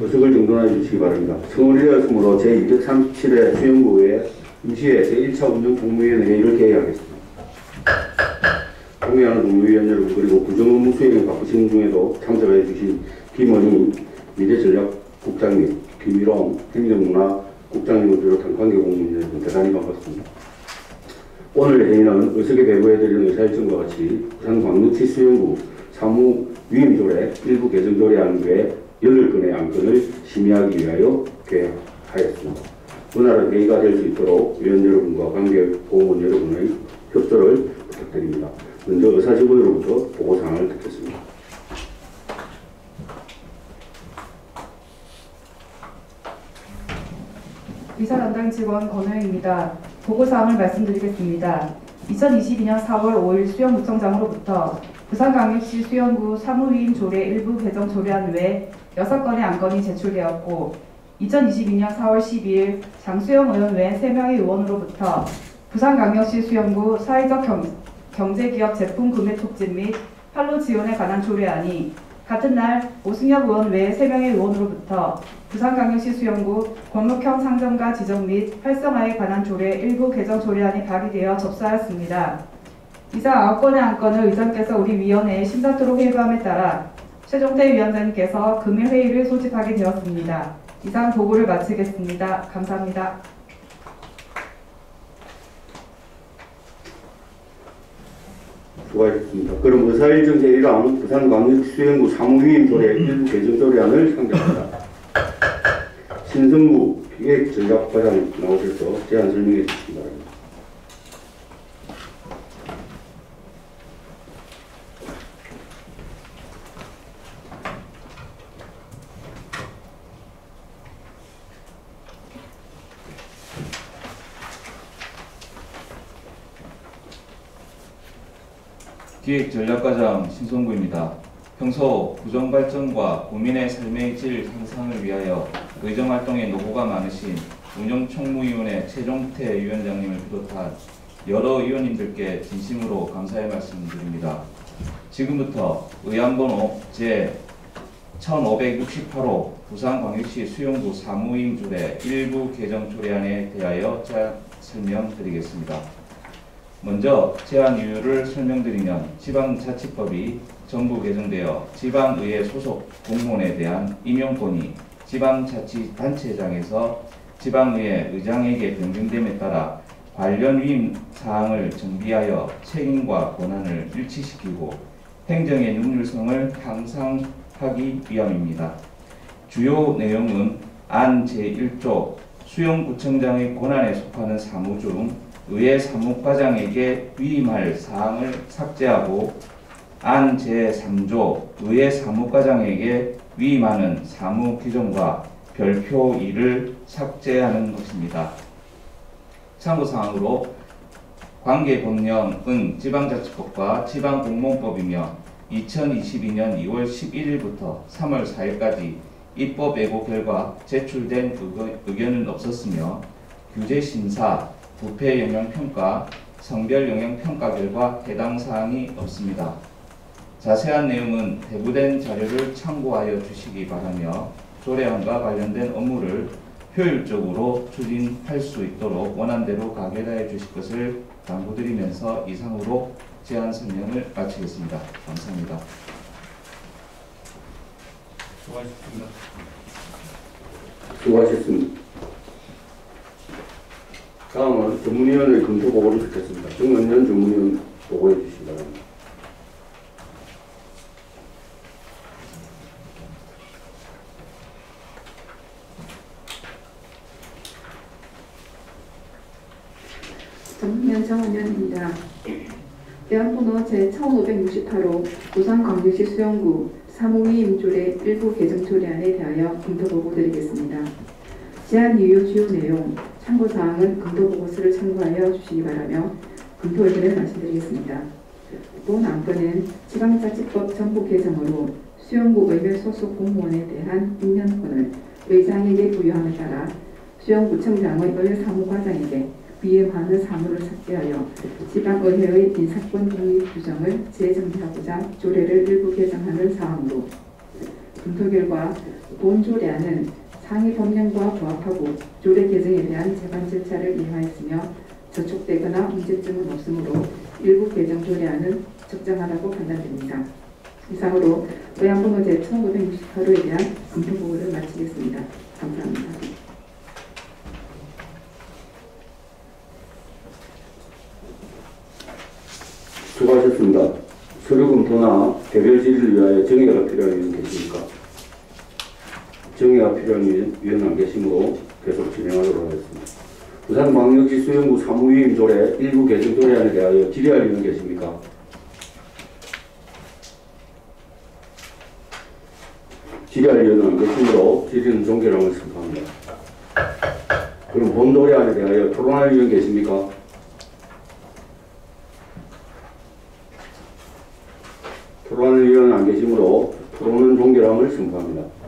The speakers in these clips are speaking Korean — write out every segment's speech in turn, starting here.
의석을 정돈해 주시기 바랍니다. 성원이되었으므로 제237회 수영구의 임시회 제1차 운영국무위원 회의를 개회하겠습니다. 동의하는 국무위원 여러분, 그리고 구정업무 수행에 바쁘신 중에도 참석해 주신 김원희 미래전략국장 및 김일홍 행정문화국장님을 비롯한 관계공무원 여러분 대단히 반갑습니다. 오늘 회의는 의석에 배부해드리는 의사일정과 같이 부산광역시 수영구 사무위임조례 일부 개정조례안 외 8건의 안건을 심의하기 위하여 개회하였습니다. 원활한 회의가 될 수 있도록 위원 여러분과 관계공무원 여러분의 협조를 부탁드립니다. 먼저 의사직원으로부터 보고사항을 듣겠습니다. 의사담당 직원 권호영입니다. 보고사항을 말씀드리겠습니다. 2022년 4월 5일 수영구청장으로부터 부산광역시 수영구 사무위임 조례 일부 개정 조례안 외 6건의 안건이 제출되었고, 2022년 4월 12일 장수영 의원 외 3명의 의원으로부터 부산광역시 수영구 사회적 경제기업 제품 구매 촉진 및 판로 지원에 관한 조례안이 같은 날 오승엽 의원 외 3명의 의원으로부터 부산광역시 수영구 권목형 상점가 지정 및 활성화에 관한 조례 일부 개정 조례안이 발의되어 접수하였습니다. 이상 9건의 안건을 의장께서 우리 위원회에 심사토록 회부함에 따라 최종태 위원장님께서 금일 회의를 소집하게 되었습니다. 이상 보고를 마치겠습니다. 감사합니다. 수고하셨습니다. 그럼 의사일정 제1항 부산광역시 수영구 사무위임 조례 일부 개정 조례안을 상정합니다. 신성무 기획전략과장 나오셔서 제안 설명해 주시기 바랍니다. 기획전략과장 신성구입니다. 평소 구정발전과 국민의 삶의 질 향상을 위하여 의정활동에 노고가 많으신 운영총무위원회 최종태 위원장님을 비롯한 여러 위원님들께 진심으로 감사의 말씀드립니다. 지금부터 의안번호 제1568호 부산광역시 수영구 사무위임 조례 일부 개정 조례안에 대하여 설명드리겠습니다. 먼저 제안 이유를 설명드리면 지방자치법이 전부 개정되어 지방의회 소속 공무원에 대한 임용권이 지방자치단체장에서 지방의회 의장에게 변경됨에 따라 관련 위임 사항을 정비하여 책임과 권한을 일치시키고 행정의 능률성을 향상하기 위함입니다. 주요 내용은 안 제1조 수영구청장의 권한에 속하는 사무 중 의회 사무과장에게 위임할 사항을 삭제하고 안 제3조 의회 사무과장에게 위임하는 사무 규정과 별표 2를 삭제하는 것입니다. 참고사항으로 관계법령은 지방자치법과 지방공무원법이며 2022년 2월 11일부터 3월 4일까지 입법 예고 결과 제출된 의견은 없었으며 규제심사, 부패영향평가, 성별영향평가 결과 해당 사항이 없습니다. 자세한 내용은 배부된 자료를 참고하여 주시기 바라며 조례안과 관련된 업무를 효율적으로 추진할 수 있도록 원안대로 가결하여 주실 것을 당부드리면서 이상으로 제안 설명을 마치겠습니다. 감사합니다. 수고하셨습니다. 수고하셨습니다. 다음은 전문위원회 검토 보고를 듣겠습니다. 정은현 전문위원 보고해 주시기 바랍니다. 전문위원 정은현입니다. 의안번호 제1568호 부산광역시 수영구 사무위임 조례 일부 개정 조례안에 대하여 검토 보고 드리겠습니다. 제안 이유 주요 내용, 참고사항은 검토 보고서를 참고하여 주시기 바라며 검토 의견을 말씀드리겠습니다. 본 안건은 지방자치법 전부 개정으로 수영구 의회 소속 공무원에 대한 임명권을 의장에게 부여함에 따라 수영구청장의 의회 사무과장에게 위임하는 사무를 삭제하여 지방의회의 인사권 독립 규정을 재정비하고자 조례를 일부 개정하는 사항으로 검토 결과 본 조례안은 상위 법령과 부합하고 조례 개정에 대한 제반 절차를 이행하였으며 저촉되거나 문제점은 없으므로 일부 개정 조례안은 적정하다고 판단됩니다. 이상으로 의안번호 제1568호에 대한 검토 보고를 마치겠습니다. 감사합니다. 수고하셨습니다. 서류 검토나 개별 질의를 위하여 정의가 필요한 의원 계십니까? 정의가 필요한 의원 안 계시므로 계속 진행하도록 하겠습니다. 부산광역시 수영구 사무위임 조례 일부 개정 조례안에 대하여 질의할 의원 계십니까? 질의할 의원은 안 계시므로 질의는 종결함을 선포합니다. 그럼 본 조례안에 대하여 토론할 의원 계십니까? 토론하는 의원은 안 계시므로 토론은 종결함을 선포합니다.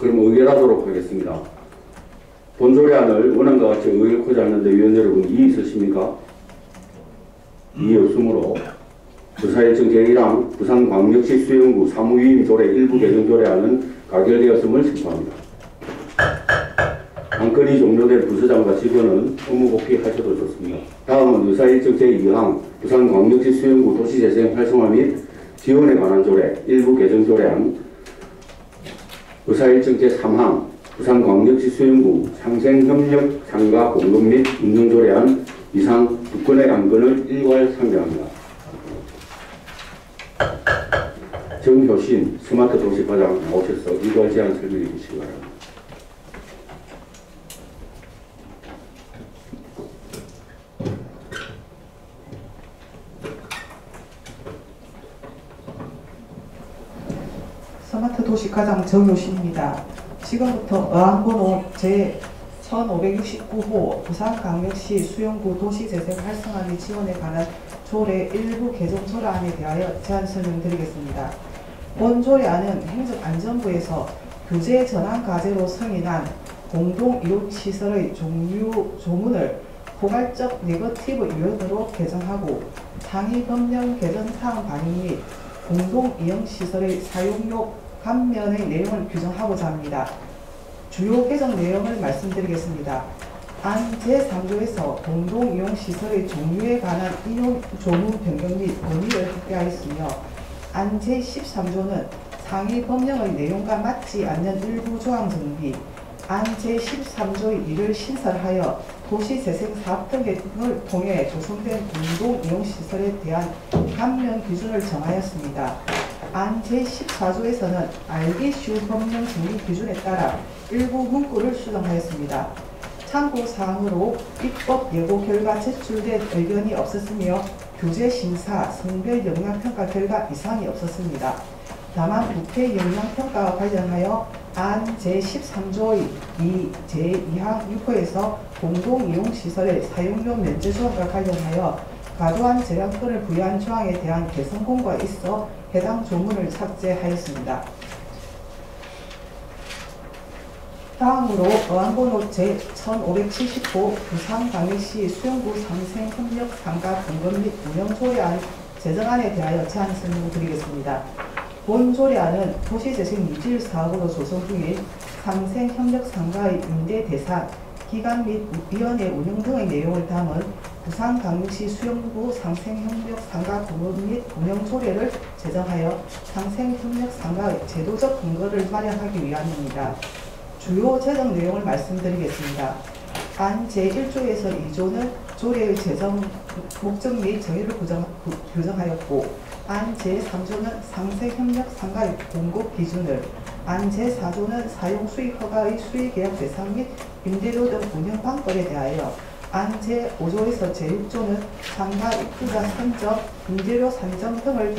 그럼 의결하도록 하겠습니다. 본조례안을 원안과 같이 의결코자 하는데 위원 여러분 이의 있으십니까? 이의 없으므로 부사일정 제1항 부산광역시 수영구 사무위임 조례 일부 개정 조례안은 가결되었음을 선포합니다. 안건이 종료된 부서장과 직원은 업무 복귀하셔도 좋습니다. 다음은 의사일정 제2항 부산광역시 수영구 도시재생 활성화 및 지원에 관한 조례 일부 개정 조례안 의사일정 제3항 부산광역시 수영구 상생협력 상가 공급 및 운영 조례안 이상 두 건의 안건을 일괄 상정합니다. 정효신 스마트 도시과장 나오셔서 일괄 제안 설명해 주시기 바랍니다. 스마트 도시과장 정효신입니다. 지금부터 의안번호 제1569호 부산광역시 수영구 도시재생 활성화 및 지원에 관한 조례 일부 개정 조례안에 대하여 제안 설명드리겠습니다. 본 조례안은 행정안전부에서 규제 전환 과제로 승인한 공동이용시설의 종류 조문을 포괄적 네거티브 유형으로 개정하고 상위 법령 개정 사항 반영 및 공동이용시설의 사용료 감면의 내용을 규정하고자 합니다. 주요 개정 내용을 말씀드리겠습니다. 안 제3조에서 공동이용시설의 종류에 관한 인용 조문 변경 및 논의를 확대하였으며 안 제13조는 상위 법령의 내용과 맞지 않는 일부 조항 정비, 안 제13조의 이를 신설하여 도시재생 사업 등을 통해 조성된 공동이용시설에 대한 감면 기준을 정하였습니다. 안 제14조에서는 알기 쉬운 법령 정리 기준에 따라 일부 문구를 수정하였습니다. 참고사항으로 입법 예고 결과 제출된 의견이 없었으며 교재 심사, 성별 영향평가 결과 이상이 없었습니다. 다만 국회 영향평가와 관련하여 안 제13조의 제2항 6호에서 공동이용시설의 사용료 면제 조항과 관련하여 과도한 재량권을 부여한 조항에 대한 개선 공고가 있어 해당 조문을 삭제하였습니다. 다음으로 의안번호 제1570호 부산광역시 수영구 상생협력 상가 공급 및 운영 조례안 제정안에 대하여 제안 설명드리겠습니다. 본 조례안은 도시재생 유지일 사업으로 조성 중인 상생협력 상가의 임대 대상, 기간 및 위원회 운영 등의 내용을 담은 부산광역시 수영구 상생협력 상가 공급 및 운영 조례를 제정하여 상생협력 상가의 제도적 근거를 마련하기 위함입니다. 주요 제정 내용을 말씀드리겠습니다. 안 제1조에서 2조는 조례의 제정 목적 및 정의를 규정하였고 안 제3조는 상생협력 상가의 공급 기준을, 안 제4조는 사용 수익 허가의 수익계약 대상 및 임대료 등 운영 방법에 대하여, 안 제5조에서 제6조는 상가 입주자 선정, 임대료 산정 등을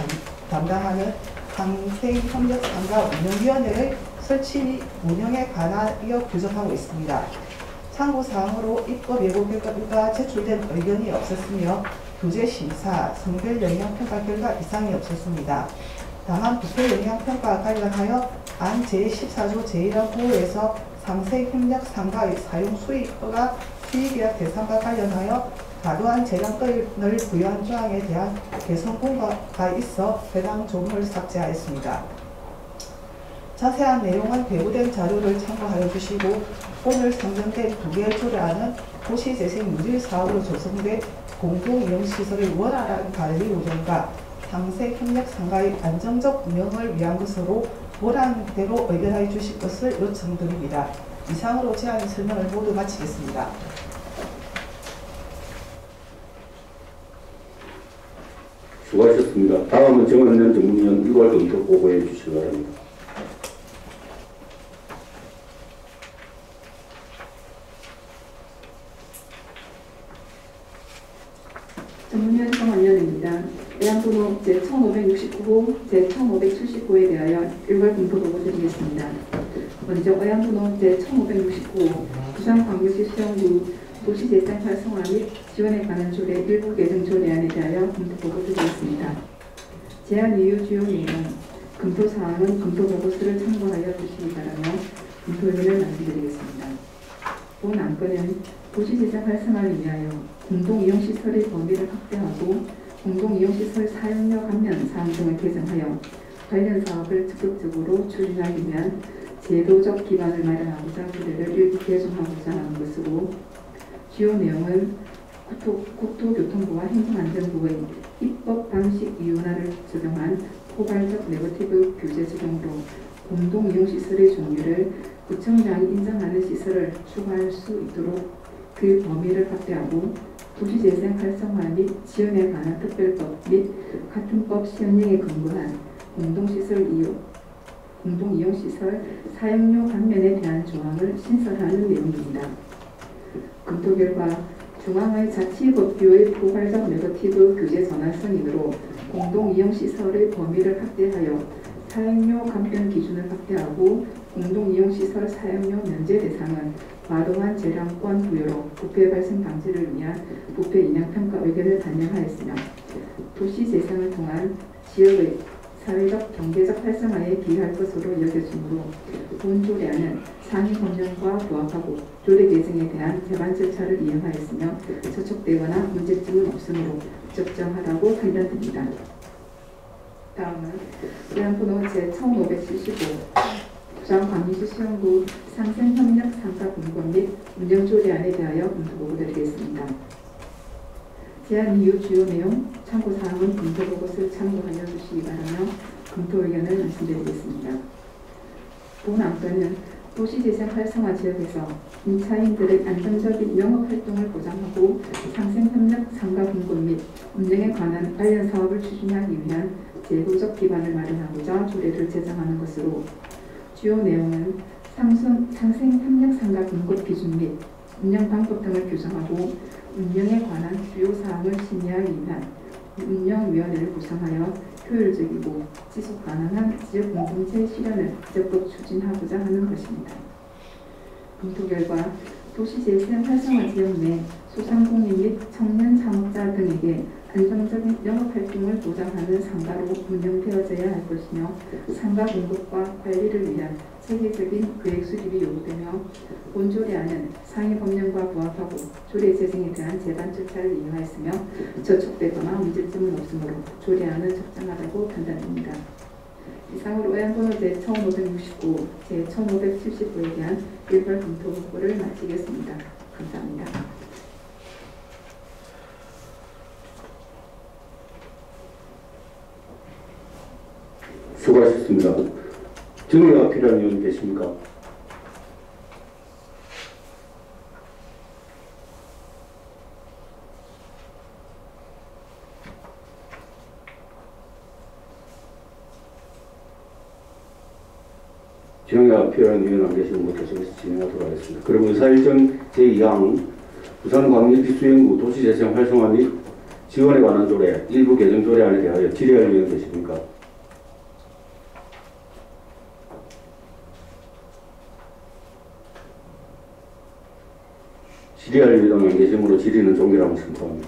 담당하는 상생협력 상가 운영위원회의 설치 및 운영에 관하여 규정하고 있습니다. 참고사항으로 입법 예고 결과가 제출된 의견이 없었으며 교재 심사, 성별 영향평가 결과 이상이 없었습니다. 다만 부패 영향평가와 관련하여 안 제14조 제1항 9호에서 상생협력 상가의 사용 수익 허가 수익계약 대상과 관련하여 과도한 재량권을 부여한 조항에 대한 개선 공고가 있어 해당 조문을 삭제하였습니다. 자세한 내용은 배부된 자료를 참고하여 주시고 오늘 상정된 두 개의 조례안은 도시재생 누질 사업으로 조성된 공동이용시설의 원활한 관리 운영과 상생 협력 상가의 안정적 운영을 위한 것으로 원안대로 의견하여 주실 것을 요청드립니다. 이상으로 제안 설명을 모두 마치겠습니다. 수고하셨습니다. 다음은 정원년 전문위원 일괄 검토 보고해 주시기 바랍니다. 전문위원 정원년입니다. 애완번호 제1569호, 제1579호에 대하여 일괄 검토 보고 드리겠습니다. 먼저 애완번호 제1569호 부산광역시 수영구 도시재생 활성화 및 지원에 관한 조례 일부 개정 조례안에 대하여 검토 보고 드리겠습니다. 제안 이유 주요 내용, 검토 사항은 검토 보고서를 참고하여 주시기 바라며 검토 의견을 말씀드리겠습니다. 본 안건은 도시재생 활성화를 위하여 공동이용시설의 범위를 확대하고 공동이용시설 사용료 감면 사항 등을 개정하여 관련 사업을 적극적으로 추진하기 위한 제도적 기반을 마련하고자 조례를 일부 개정하고자 하는 것으로 주요 내용은 국토교통부와 행정안전부의 입법 방식 이원화를 적용한 포괄적 네거티브 규제 적용으로 공동이용시설의 종류를 구청장이 인정하는 시설을 추가할 수 있도록 그 범위를 확대하고 도시재생 활성화 및 지원에 관한 특별법 및 같은 법 시행령에 근거한 공동이용시설 사용료 감면에 대한 조항을 신설하는 내용입니다. 검토 결과 중앙의 자치법규의 포괄적 네거티브 규제 전환성이므로 공동이용시설의 범위를 확대하여 사용료 감면 기준을 확대하고 공동이용시설 사용료 면제 대상은 과도한 재량권 부여로 부패 발생 방지를 위한 부패 인양평가 의견을 반영하였으며 도시재생을 통한 지역의 사회적 경제적 활성화에 기여할 것으로 여겨지므로 본 조례안은 상위 법령과 부합하고 조례 개정에 대한 제반 절차를 이행하였으며 저촉되거나 문제점은 없으므로 적정하다고 판단됩니다. 다음은 애완번호 제1575 부산광역시 수영구 상생협력 상가 공급 및 운영 조례안에 대하여 검토 보고 드리겠습니다. 제안 이유 주요 내용, 참고사항은 검토 보고서를 참고하여 주시기 바라며 검토 의견을 말씀드리겠습니다. 본 안건은 도시재생 활성화 지역에서 임차인들의 안정적인 영업활동을 보장하고 상생협력 상가 공급 및 운영에 관한 관련 사업을 추진하기 위한 제도적 기반을 마련하고자 조례를 제정하는 것으로 주요 내용은 상생협력 상가 공급 기준 및 운영 방법 등을 규정하고 운영에 관한 주요 사항을 심의하기 위한 운영위원회를 구성하여 효율적이고 지속 가능한 지역 공동체 실현을 적극 추진하고자 하는 것입니다. 검토 결과 도시재생 활성화 지역 내 소상공인 및 청년 창업자 등에게 안정적인 영업활동을 보장하는 상가로 운영되어져야 할 것이며 상가 공급과 관리를 위한 체계적인 계획 수립이 요구되며 본 조례안은 상위 법령과 부합하고 조례 제정에 대한 제반 절차를 이용하였으며 저촉되거나 문제점은 없으므로 조례안은 적정하다고 판단됩니다. 이상으로 애완번호 제1569, 제1579에 대한 일괄 검토 보고를 마치겠습니다. 감사합니다. 수고하셨습니다. 정리가 필요한 의원 계십니까? 정리가 필요한 의원 안 계시면 계속해서 진행하도록 하겠습니다. 그럼 의사일정 제2항 부산광역시 수영구 도시재생 활성화 및 지원에 관한 조례 일부 개정 조례안에 대하여 질의할 의원 계십니까? 질의할 의원은 안 계시므로 질의는 종결하고 선포합니다.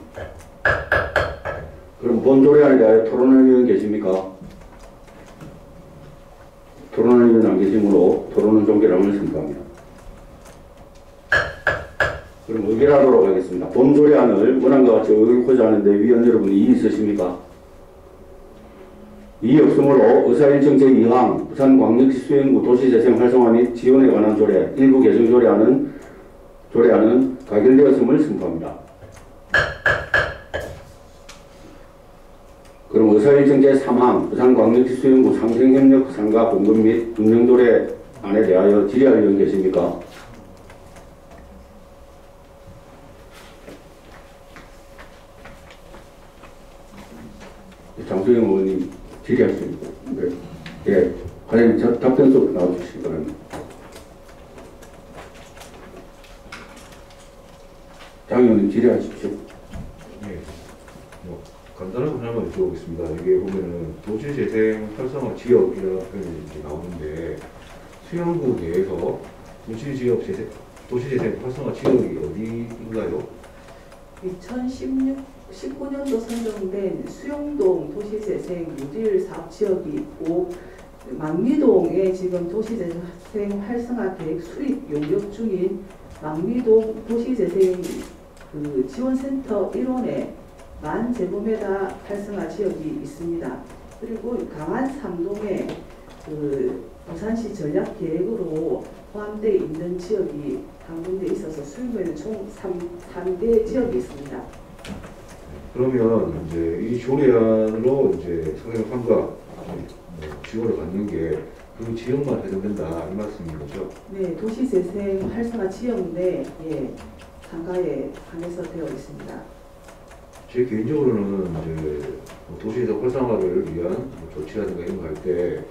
그럼 본 조례안에 대하여 토론할 의원 계십니까? 토론할 의원 안 계시므로 토론은 종결함을 선포합니다. 그럼 의결하도록 하겠습니다. 본 조례안을 원안과 같이 의결하고자 하는데 위원 여러분 이의 있으십니까? 이 없으므로 의사일정 제2항 부산광역시 수행구 도시재생 활성화 및 지원에 관한 조례 일부 개정 조례안은 가결되었음을 선포합니다. 그럼 의사일정 제3항 부산광역시 수행구 상생협력 상가 공급 및 운영조례안에 대하여 질의할 의원 계십니까? 장소영 의원님 질의하십니까? 네. 예. 과장님 답변서 나와주시기 바랍니다. 장 의원님 질의하십시오. 네. 간단한 설명을 드려보겠습니다. 이게 보면은 도시재생 활성화 지역이라는 표현이 이렇게 나오는데 수영구 내에서 도시재생 활성화 지역이 어디인가요? 2019년도 선정된 수용동 도시재생 모듈 사업 지역이 있고 망미동에 지금 도시재생 활성화 계획 수립 용역 중인 망미동 도시재생 지원센터 1원에 10,000제곱미터 활성화 지역이 있습니다. 그리고 강한 삼동에 부산시 전략 계획으로 포함되어 있는 지역이 한 군데 있어서 수용구에는 총 3개 지역이 있습니다. 그러면 이제 이 조례안으로 이제 상생상가 지원을 받는 게 그 지역만 해당된다 이 말씀인 거죠? 네, 도시재생 활성화 지역 내 상가에 한해서 되어 있습니다. 제 개인적으로는 이제 도시재생 활성화를 위한 조치라든가 이런 거 할 때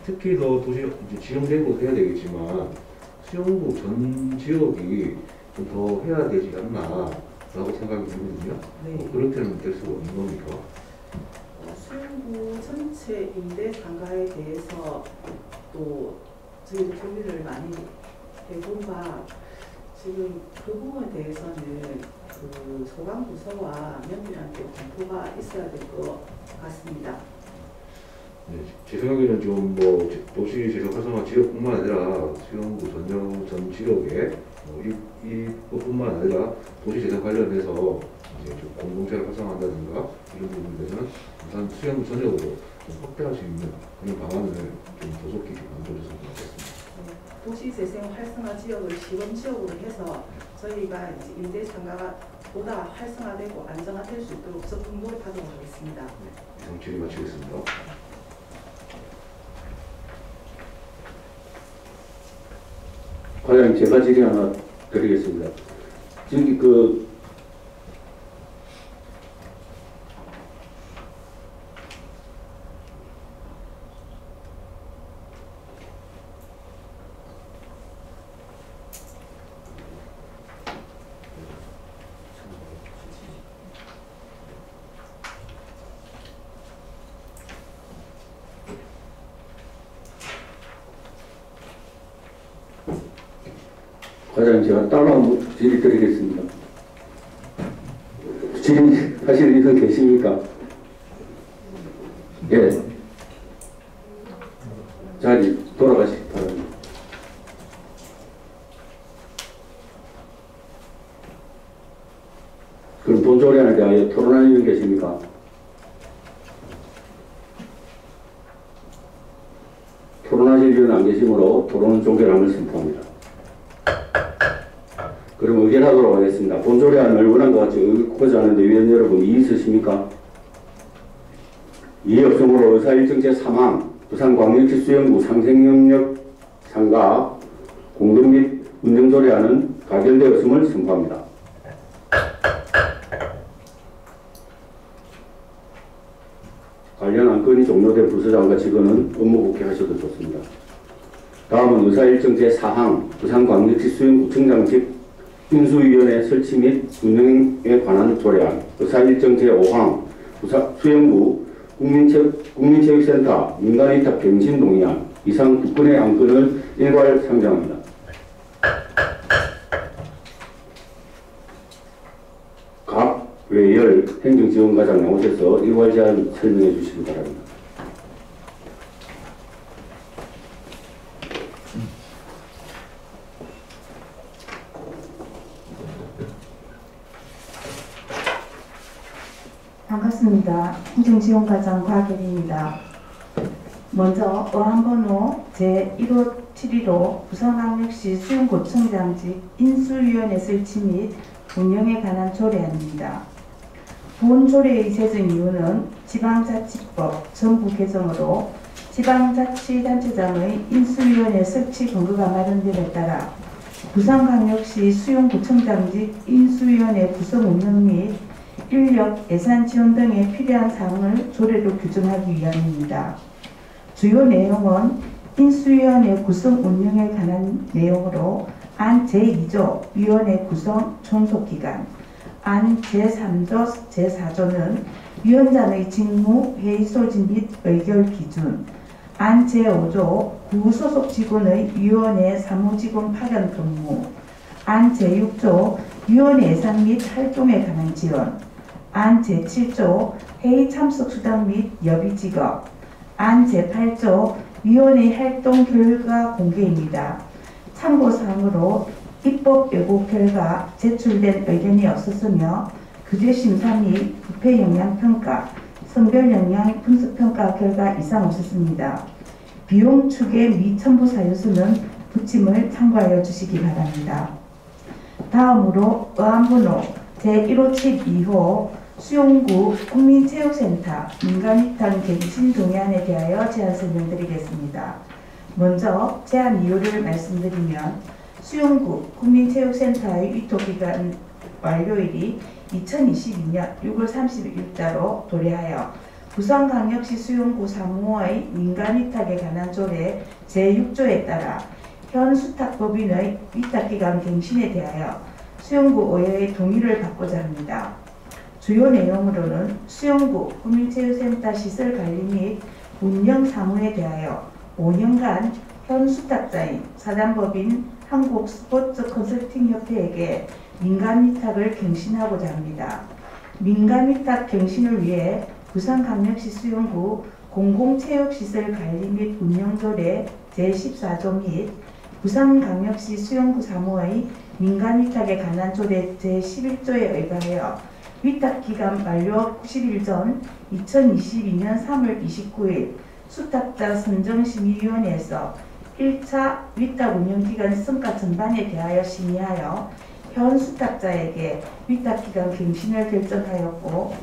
특히 더 도시 이제 지정된 곳 해야 되겠지만 수영구 전 지역이 좀 더 해야 되지 않나라고 생각이 들거든요. 네. 그렇게는 될 수가 없는 겁니까? 수용구 전체 임대 상가에 대해서 또 저희도 고민을 많이 해본 바 지금 그 부분에 대해서는 소방부서와 면밀하게 검토가 있어야 될 것 같습니다. 네, 제 생각에는 좀 도시재생 활성화 지역뿐만 아니라 수영구 전 지역에 이뿐만 아니라 도시재생 관련해서 이제 좀 공동체를 활성화한다든가 이런 부분들은 부산 수영구 전역으로 좀 확대할 수 있는 그런 방안을 좀 조속히 만들어줬으면 좋겠습니다. 도시재생 활성화 지역을 시범 지역으로 해서 저희가 이제 임대 상가가 보다 활성화되고 안정화될 수 있도록 적극 노력하도록 하겠습니다. 이상 질의 마치겠습니다. 과장님 제가 질의 하나 드리겠습니다. 지금 과장님 제가 따로 한번 질의 드리겠습니다. 질의하실 의원 계십니까? 예. 자리 돌아가시기 바랍니다. 그럼 본조례안에 대하여 토론하는 의원 계십니까? 토론하실 의원 안 계시므로 토론은 종결함을 선포합니다. 그럼 의결하도록 하겠습니다. 본조례안 얼굴한 것 같이 의거하지 않은데 위원 여러분 이의 있으십니까? 이의 없으므로 의사일정 제3항 부산광역시 수영구 상생협력 상가 공급 및 운영조례안은 가결되었음을 선포합니다. 관련 안건이 종료된 부서장과 직원은 업무 복귀하셔도 좋습니다. 다음은 의사일정 제4항 부산광역시 수영구청장직 인수위원회 설치 및 운영에 관한 조례안, 의사일정 제5항 수영구 국민체육센터 민간위탁 갱신 동의안 이상 두 건의 안건을 일괄 상정합니다. 각 외열 행정지원과장 나오셔서 일괄 제안 설명해 주시기 바랍니다. 반갑습니다. 반갑습니다. 행정지원과장 곽예리입니다. 먼저 어항번호 제1572로 부산광역시 수용구청장직 인수위원회 설치 및 운영에 관한 조례안입니다. 본 조례의 제정 이유는 지방자치법 전부 개정으로 지방자치단체장의 인수위원회 설치 근거가 마련됨에 따라 부산광역시 수용구청장직 인수위원회 구성 운영 및 인력, 예산 지원 등에 필요한 사항을 조례로 규정하기 위함입니다. 주요 내용은 인수위원회 구성 운영에 관한 내용으로 안 제2조 위원회 구성 존속기간, 안 제3조 제4조는 위원장의 직무, 회의 소집 및 의결 기준, 안 제5조 구소속 직원의 위원회 사무직원 파견 근무, 안 제6조 위원회 예산 및 활동에 관한 지원, 안 제7조 회의 참석 수당 및 여비 지급, 안 제8조 위원회 활동 결과 공개입니다. 참고사항으로 입법 예고 결과 제출된 의견이 없었으며 규제심사 및 부패 영향평가, 성별 영향 분석평가 결과 이상 없었습니다. 비용 추계 미첨부 사유수는 부침을 참고하여 주시기 바랍니다. 다음으로 어항번호 제1572호 수용구 국민체육센터 민간위탁 갱신 동의안에 대하여 제안 설명드리겠습니다. 먼저 제안 이유를 말씀드리면 수용구 국민체육센터의 위탁기간 완료일이 2022년 6월 30일자로 도래하여 부산광역시 수용구 사무의 민간위탁에 관한 조례 제6조에 따라 현 수탁법인의 위탁기간 갱신에 대하여 수용구 의회의 동의를 받고자 합니다. 주요 내용으로는 수용구 국민체육센터 시설관리 및 운영 사무에 대하여 5년간 현 수탁자인 사단법인 한국스포츠컨설팅협회에게 민간위탁을 갱신하고자 합니다. 민간위탁 갱신을 위해 부산광역시 수용구 공공체육시설관리 및 운영조례 제14조 및 부산광역시 수용구 사무의 민간위탁에 관한 조례 제11조에 의거하여 위탁기간 만료 90일 전 2022년 3월 29일 수탁자 선정심의위원회에서 1차 위탁 운영기간 성과 전반에 대하여 심의하여 현 수탁자에게 위탁기간 갱신을 결정하였고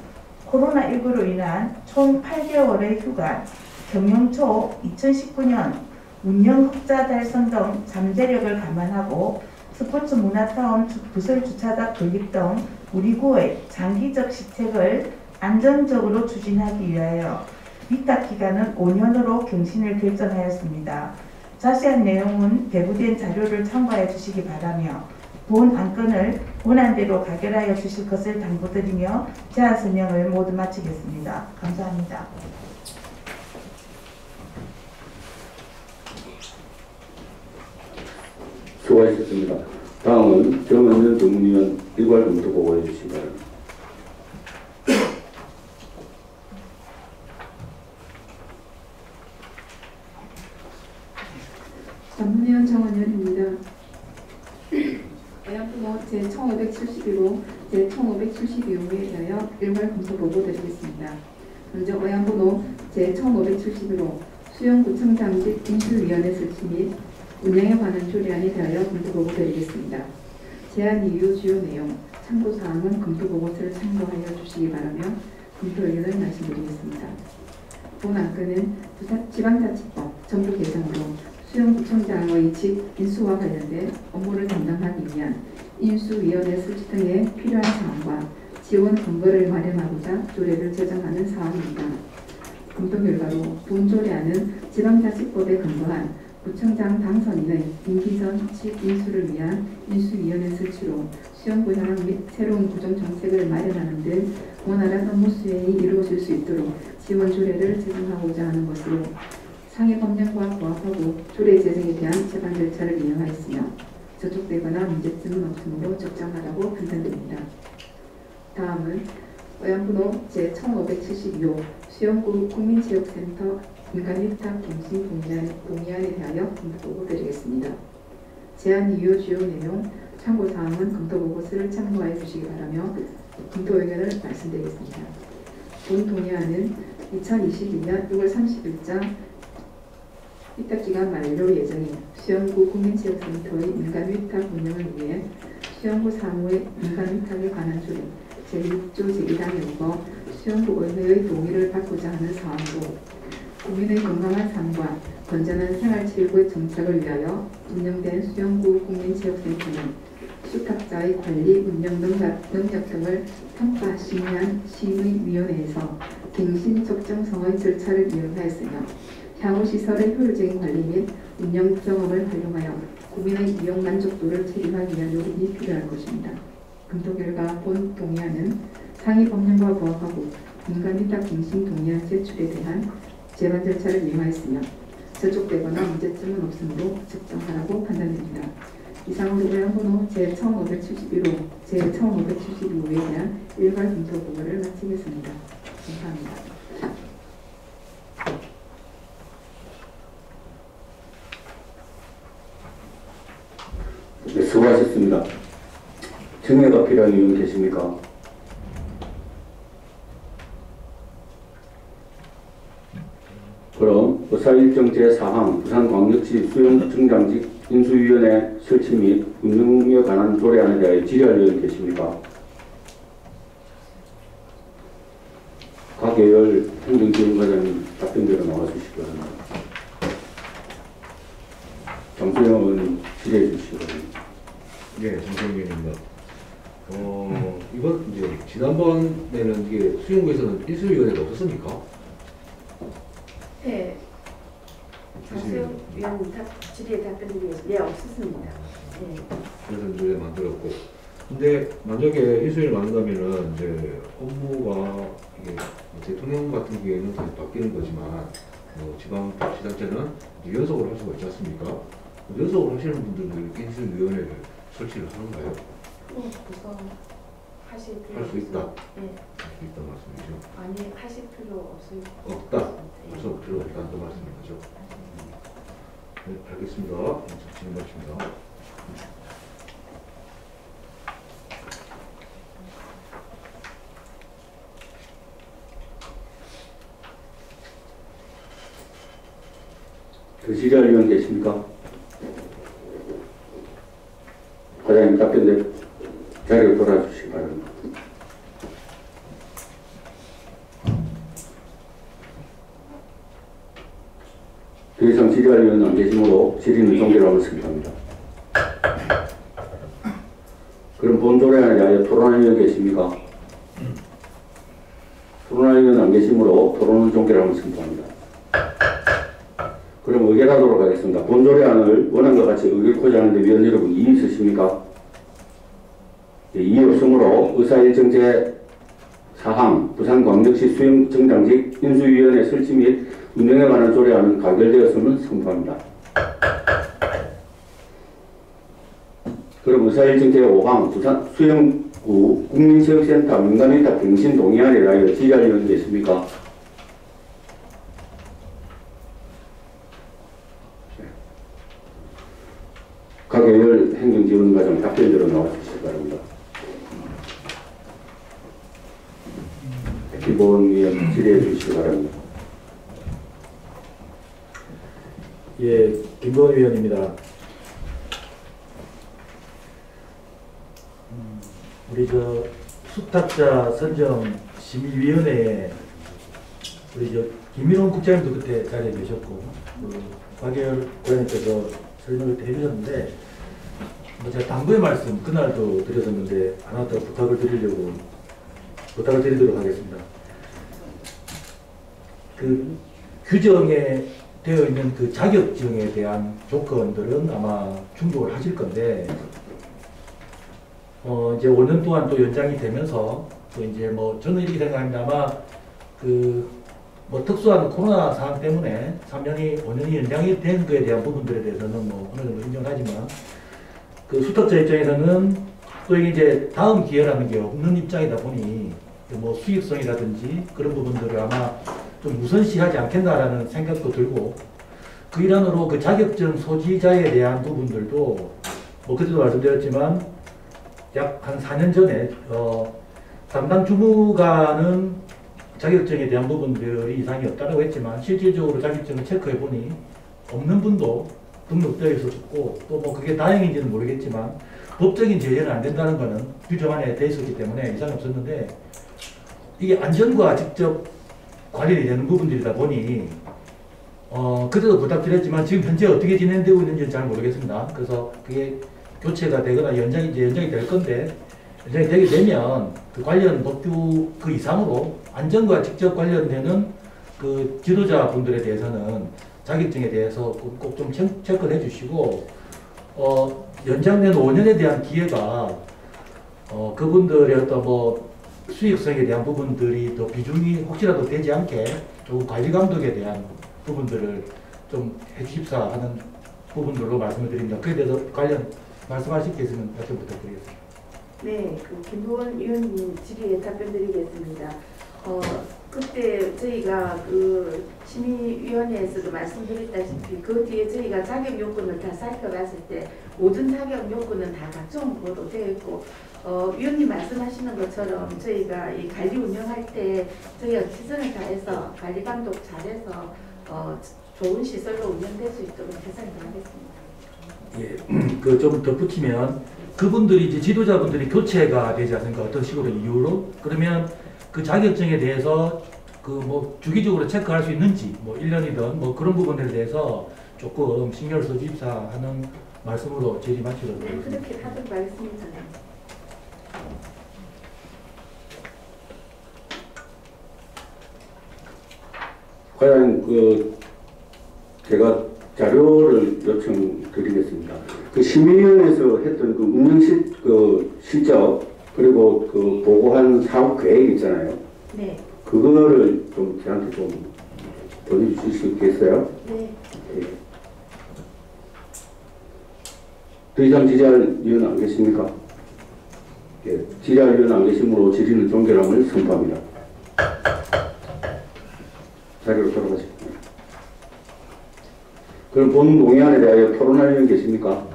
코로나19로 인한 총 8개월의 휴관, 경영초 2019년 운영 흑자 달성 등 잠재력을 감안하고 스포츠 문화타운 부설 주차장 건립 등 우리 구의 장기적 시책을 안정적으로 추진하기 위하여 위탁기간은 5년으로 갱신을 결정하였습니다. 자세한 내용은 배부된 자료를 참고해 주시기 바라며 본 안건을 원안대로 가결하여 주실 것을 당부드리며 제안 설명을 모두 마치겠습니다. 감사합니다. 수고하셨습니다. 다음은 정은현 전문위원 일괄 검토 보고해 주시기 바랍니다. 전문위원 정은현입니다. 어양번호 제1571호 제1572호에 대하여 일괄 검토 보고 드리겠습니다. 먼저 어양번호 제1571호 수용구청장직 인수위원회 설치 및 운영에 관한 조례안에 대하여 검토 보고 드리겠습니다. 제안 이유 주요 내용, 참고사항은 검토 보고서를 참고하여 주시기 바라며 검토 의견을 말씀드리겠습니다. 본 안건은 지방자치법 전부 개정으로 수용구청장의 직 인수와 관련된 업무를 담당하기 위한 인수위원회 설치 등에 필요한 사항과 지원 근거를 마련하고자 조례를 제정하는 사항입니다. 검토 결과로 본 조례안은 지방자치법에 근거한 구청장 당선인의 임기 전 직 인수를 위한 인수위원회 설치로 수용구 현황 및 새로운 구정 정책을 마련하는 등 원활한 업무 수행이 이루어질 수 있도록 지원 조례를 제정하고자 하는 것으로 상해 법령과 부합하고 조례 제정에 대한 제반 절차를 이행하였으며 저촉되거나 문제점은 없으므로 적정하다고 판단됩니다. 다음은 어양번호 제1572호 수용구 국민체육센터 민간위탁 갱신 동의안에 대하여 검토 보고 드리겠습니다. 제안 이유 주요 내용, 참고사항은 검토 보고서를 참고하여 주시기 바라며 검토 의견을 말씀드리겠습니다. 본 동의안은 2022년 6월 30일자 위탁기간 만료 예정인 수영구 국민체육센터의 민간 위탁 운영을 위해 수영구 사무의 민간 위탁에 관한 조례 제6조 제1항에서 수영구 의회의 동의를 받고자 하는 사항으로 국민의 건강한 삶과 건전한 생활체육의 정착을 위하여 운영된 수영구 국민체육센터는 수탁자의 관리, 운영 능력 등을 평가 심의한 심의위원회에서 갱신 적정성의 절차를 이용하였으며 향후 시설의 효율적인 관리 및 운영 경험을 활용하여 국민의 이용 만족도를 최대화하기 위한 노력이 필요할 것입니다. 검토 결과 본 동의안은 상위 법령과 부합하고 민간 위탁 갱신 동의안 제출에 대한 제반 절차를 이용하였으며 저촉되거나 문제점은 없으므로 적정하라고 판단됩니다. 이상으로 의안번호 제1571호, 제1572호에 대한 일괄 검토 보고를 마치겠습니다. 감사합니다. 네, 수고하셨습니다. 증여가 필요한 의원 계십니까? 그럼 의사일정 제4항 부산광역시 수영청장직 인수위원회 설치 및 운영에 관한 조례안에 대하여 질의할 의원 계십니까? 각 계열 행정지원과장님 답변대로 나와주시기 바랍니다. 정수영 의원님 질의해 주시기 바랍니다. 네, 정성민입니다. 이번 이제 지난번에는 이게 수영구에서는 인수위원회가 없었습니까? 네. 정수영 위원님 질의에 답변드리겠습니다. 네, 없었습니다. 네. 그래서 이제 만들었고, 근데 만약에 인수위를 만든다면은 이제 업무가 이게 뭐 대통령 같은 경우에는 계속 바뀌는 거지만, 지방자치단체는 연속으로 할 수가 있지 않습니까? 연속으로 하시는 분들도 인수위원회를 설치를 하는가요? 그거 하실 필요 할 수 있다. 네. 할 수 있다는 말씀이죠. 아니, 하실 필요 없습니다. 없다. 그래서 필요 없다는 또 말씀인 거죠. 네, 알겠습니다. 질문하십니다. 그 질의할 의원 계십니까? 과장님 답변대 자리로 돌아주시기 바랍니다. 더 이상 질의할 의원은 안 계시므로 질의는 종결하고 있습니다. 그럼 본 조례안에 대하여 토론할 의원 계십니까? 토론할 의원은 안 계시므로 토론은 종결하고 있습니다. 그럼 의결하도록 하겠습니다. 본 조례안을 원안과 같이 의결코자 하는데 위원 여러분 이의 있으십니까? 네, 이의 없으므로 의사일정 제4항 부산광역시 수영청장직 인수위원회 설치 및 운영에 관한 조례안은 가결되었음을 선포합니다. 그럼 의사일정 제5항 부산 수영구 국민체육센터 민간위탁 갱신 동의안에 대하여 질의할 의원 계십니까? 각 계열 행정지원과장 답변대로 나와주시기 바랍니다. 기본위원 질의해 주시기 바랍니다. 예, 김건희 의원입니다. 우리 수탁자 선정 심의위원회에 우리 김민원 국장님도 그때 자리에 계셨고 박예열 고양이께서 설명을 해주셨는데 제가 당부의 말씀 그날도 드렸었는데 하나 더 부탁을 드리도록 하겠습니다. 그 규정에 되어 있는 그 자격증에 대한 조건들은 아마 충족을 하실 건데, 이제 5년 동안 또 연장이 되면서, 또 이제 저는 이렇게 생각합니다. 아마 특수한 코로나 상황 때문에 3년이, 5년이 연장이 된 거에 대한 부분들에 대해서는 어느 정도 인정하지만, 그 수탁자 입장에서는 또 이게 다음 기회라는 게 없는 입장이다 보니, 수익성이라든지 그런 부분들을 아마 좀 우선시하지 않겠나라는 생각도 들고, 그 일환으로 그 자격증 소지자에 대한 부분들도 그때도 말씀드렸지만 약 한 4년 전에 담당 주무관은 자격증에 대한 부분들이 이상이 없다고 했지만 실질적으로 자격증을 체크해 보니 없는 분도 등록되어 있었고 또 뭐 그게 다행인지는 모르겠지만 법적인 제재는 안 된다는 것은 규정 안에 돼 있었기 때문에 이상이 없었는데 이게 안전과 직접 관련이 되는 부분들이다 보니 그때도 부탁드렸지만 지금 현재 어떻게 진행되고 있는지는 잘 모르겠습니다. 그래서 그게 교체가 되거나 연장이 될 건데 연장이 되게 되면 그 관련 법규 그 이상으로 안전과 직접 관련되는 그 지도자 분들에 대해서는 자격증에 대해서 꼭 좀 체크를 해주시고 연장된 5년에 대한 기회가 그분들의 어떤 뭐 수익성에 대한 부분들이 더 비중이 혹시라도 되지 않게 조금 관리 감독에 대한 부분들을 좀 해주십사 하는 부분들로 말씀을 드립니다. 그에 대해서 관련 말씀하실 게 있으면 말씀 부탁드리겠습니다. 네, 그 김보원 의원님 질의에 답변드리겠습니다. 그때 저희가 그 심의위원회에서도 말씀드렸다시피 그 뒤에 저희가 자격 요건을 다 살펴봤을 때 모든 자격 요건은 다 갖춰온 거로 되어 있고 위원님 말씀하시는 것처럼 저희가 이 관리 운영할 때 저희가 최선을 다해서 관리 감독 잘해서 좋은 시설로 운영될 수 있도록 최선을 다하겠습니다. 예, 그 좀 덧붙이면 그분들이 이제 지도자분들이 교체가 되지 않습니까? 어떤 식으로 이유로? 그러면 그 자격증에 대해서 그 뭐 주기적으로 체크할 수 있는지 뭐 1년이든 뭐 그런 부분에 대해서 조금 신경을 써주십사 하는 말씀으로 질의 마치도록 네, 하겠습니다. 그렇게 하도록 하겠습니다. 과연 제가 자료를 요청드리겠습니다. 그 심의위원회에서 했던 그 운영 실적 그리고 그 보고한 사업 계획 있잖아요. 네. 그거를 좀 저한테 좀 보내주실 수 있겠어요? 네. 예. 더 이상 질의할 위원 안 계십니까? 예. 질의할 위원 안 계시므로 질의는 종결함을 선포합니다. 자리로 돌아가십니다. 그럼 본 동의안에 대하여 토론할 위원 계십니까?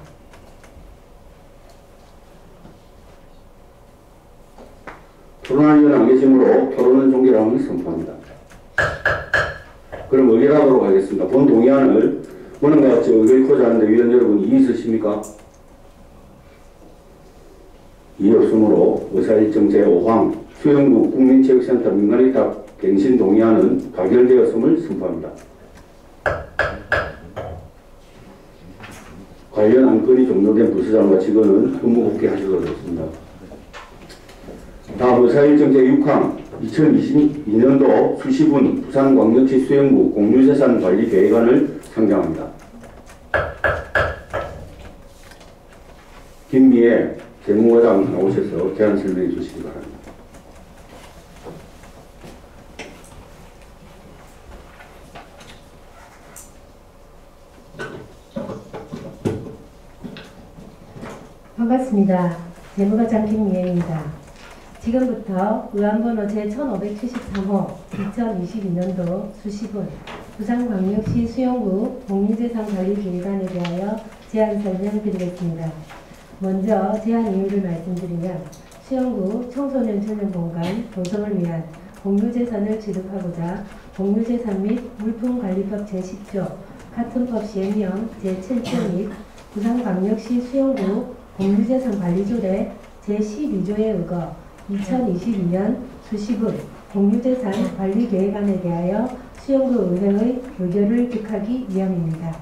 토론할 위원 안 계시므로 토론은 종결함을 선포합니다. 그럼 의결하도록 하겠습니다. 본 동의안을 뭐는가 같이 의결코자 하는데 위원 여러분 이의 있으십니까? 이의 없으므로 의사일정 제5항 수영구 국민체육센터 민간위탁 갱신 동의안은 가결되었음을 선포합니다. 관련 안건이 종료된 부서장과 직원은 업무 복귀하시도록 하겠습니다. 다음 의사일정 제6항 2022년도 수시분 부산광역시 수영구 공유재산관리계획안을 상정합니다. 김미애 재무과장 나오셔서 제안 설명해 주시기 바랍니다. 반갑습니다. 재무과장 김미애입니다. 지금부터 의안번호 제1573호 2022년도 수시분 부산광역시 수영구 공유재산관리계획안에 대하여 제안 설명드리겠습니다. 먼저 제안 이유를 말씀드리면 수영구 청소년 전용공간 조성을 위한 공유재산을 취득하고자 공유재산 및 물품관리법 제10조 같은법 시행령 제7조 및 부산광역시 수영구 공유재산관리조례 제12조에 의거 2022년 수시분 공유재산 관리계획안에 대하여 수영구 의회의 의결을 득하기 위함입니다.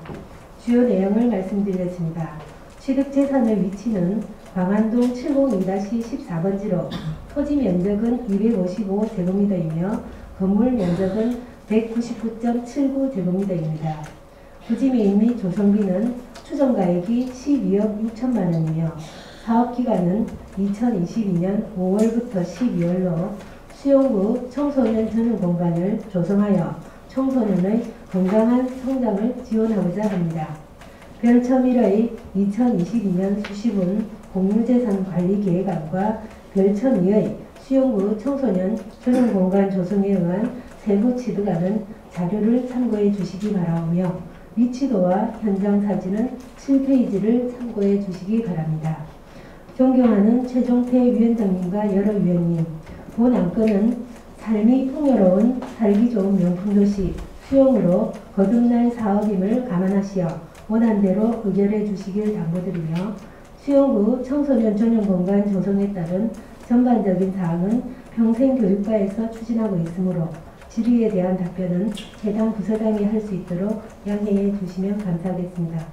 주요 내용을 말씀드리겠습니다. 취득재산의 위치는 광안동 702-14번지로 토지 면적은 255제곱미터이며 건물 면적은 199.79제곱미터입니다. 부지매입 및 조성비는 추정가액이 12억 6천만 원이며 사업기간은 2022년 5월부터 12월로 수영구 청소년 전용공간을 조성하여 청소년의 건강한 성장을 지원하고자 합니다. 별첨 1의 2022년 수시분 공유재산관리계획안과 별첨 2의 수영구 청소년 전용공간 조성에 의한 세부 취득안은 자료를 참고해 주시기 바라오며 위치도와 현장 사진은 7페이지를 참고해 주시기 바랍니다. 존경하는 최종태 위원장님과 여러 위원님, 본 안건은 삶이 풍요로운 살기 좋은 명품도시 수용으로 거듭날 사업임을 감안하시어 원안대로 의결해 주시길 당부드리며 수용구 청소년 전용 공간 조성에 따른 전반적인 사항은 평생교육과에서 추진하고 있으므로 질의에 대한 답변은 해당 부서장이 할 수 있도록 양해해 주시면 감사하겠습니다.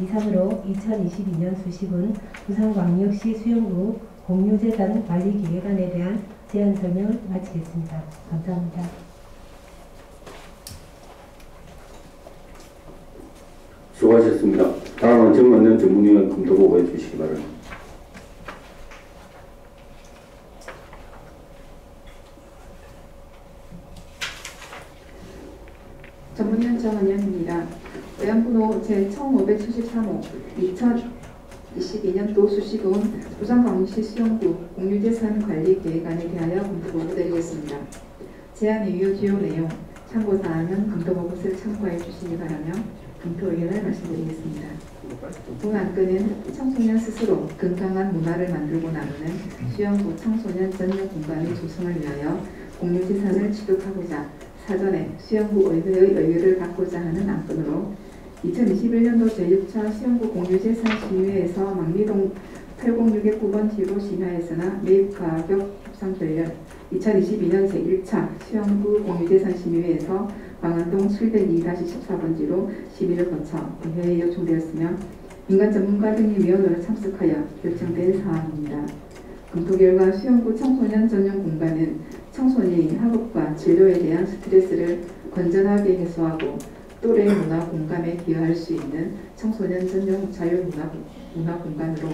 이상으로 2022년 수시분 부산광역시 수용구 공유재산관리기획안에 대한 제안 설명을 마치겠습니다. 감사합니다. 수고하셨습니다. 다음은 정만년 전문위원 검토 보고해 주시기 바랍니다. 전문위원 정은영입니다. 의안번호 제1573호 2022년도 수시분 부산광역시 수용구 공유재산관리계획안에 대하여 검토보고 드리겠습니다. 제안 이유 주요 내용, 참고사항은 검토보고서를 참고해 주시기 바라며 검토 의견을 말씀드리겠습니다. 본 안건은 청소년 스스로 건강한 문화를 만들고 나누는 수용구 청소년 전용 공간의 조성을 위하여 공유재산을 취득하고자 사전에 수용구 의회의 의결을 받고자 하는 안건으로 2021년도 제6차 수용구 공유재산 심의회에서 망리동 806의 9번 지로 심의에서나 매입가격 협상 결렬 2022년 제1차 수용구 공유재산 심의회에서 광안동 702-14번지로 심의를 거쳐 의회에 요청되었으며 민간 전문가 등이 위원으로 참석하여 결정된 사항입니다. 검토 결과 수용구 청소년 전용 공간은 청소년이 학업과 진로에 대한 스트레스를 건전하게 해소하고 또래 문화 공감에 기여할 수 있는 청소년 전용 자유문화 공간으로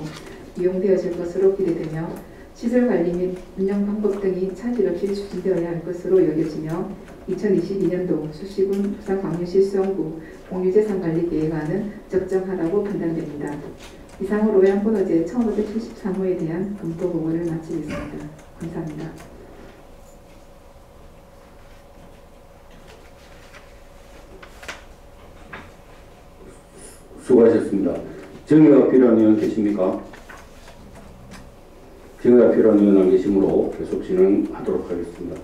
이용되어질 것으로 기대되며 시설 관리 및 운영 방법 등이 차질 없이 추진되어야 할 것으로 여겨지며 2022년도 수시분 부산광역시 수용구 공유재산관리계획안은 적정하다고 판단됩니다. 이상으로 의안번호 제1573호에 대한 검토 보고를 마치겠습니다. 감사합니다. 수고하셨습니다. 정의가 필요한 의원 계십니까? 정의가 필요한 의원 안 계시므로 계속 진행하도록 하겠습니다.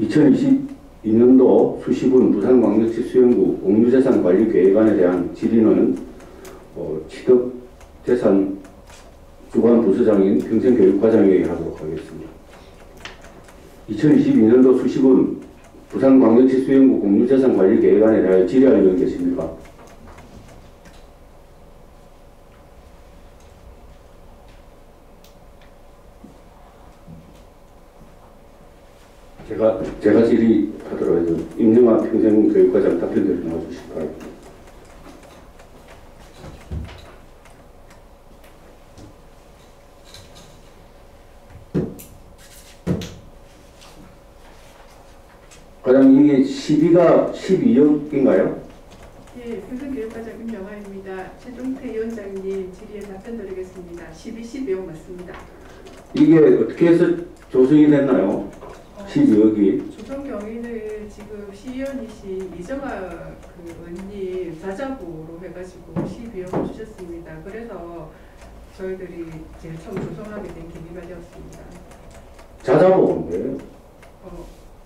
2022년도 수시분 부산광역시 수용구 공유재산관리계획안에 대한 질의는 취득재산 주관 부서장인 평생교육과장에게 하도록 하겠습니다. 2022년도 수시분 부산광역시 수용구 공유재산관리계획안에 대하여 질의할 의원 계십니까? 제가 질의하도록 해서 임영아 평생교육과장 답변을 나와주시기 바랍니다. 과장 이게 시비가 12억인가요? 예, 평생교육과장 임영아입니다. 최종태 위원장님 질의에 답변드리겠습니다. 12억 맞습니다. 이게 어떻게 해서 조성이 됐나요? 12억이. 조성 경위는 지금 시의원이신 이정아 의원님 자자부로 해가지고 12억을 주셨습니다. 그래서 저희들이 제일 처음 조성하게 된 계기가 되었습니다. 자자보가 뭔데요?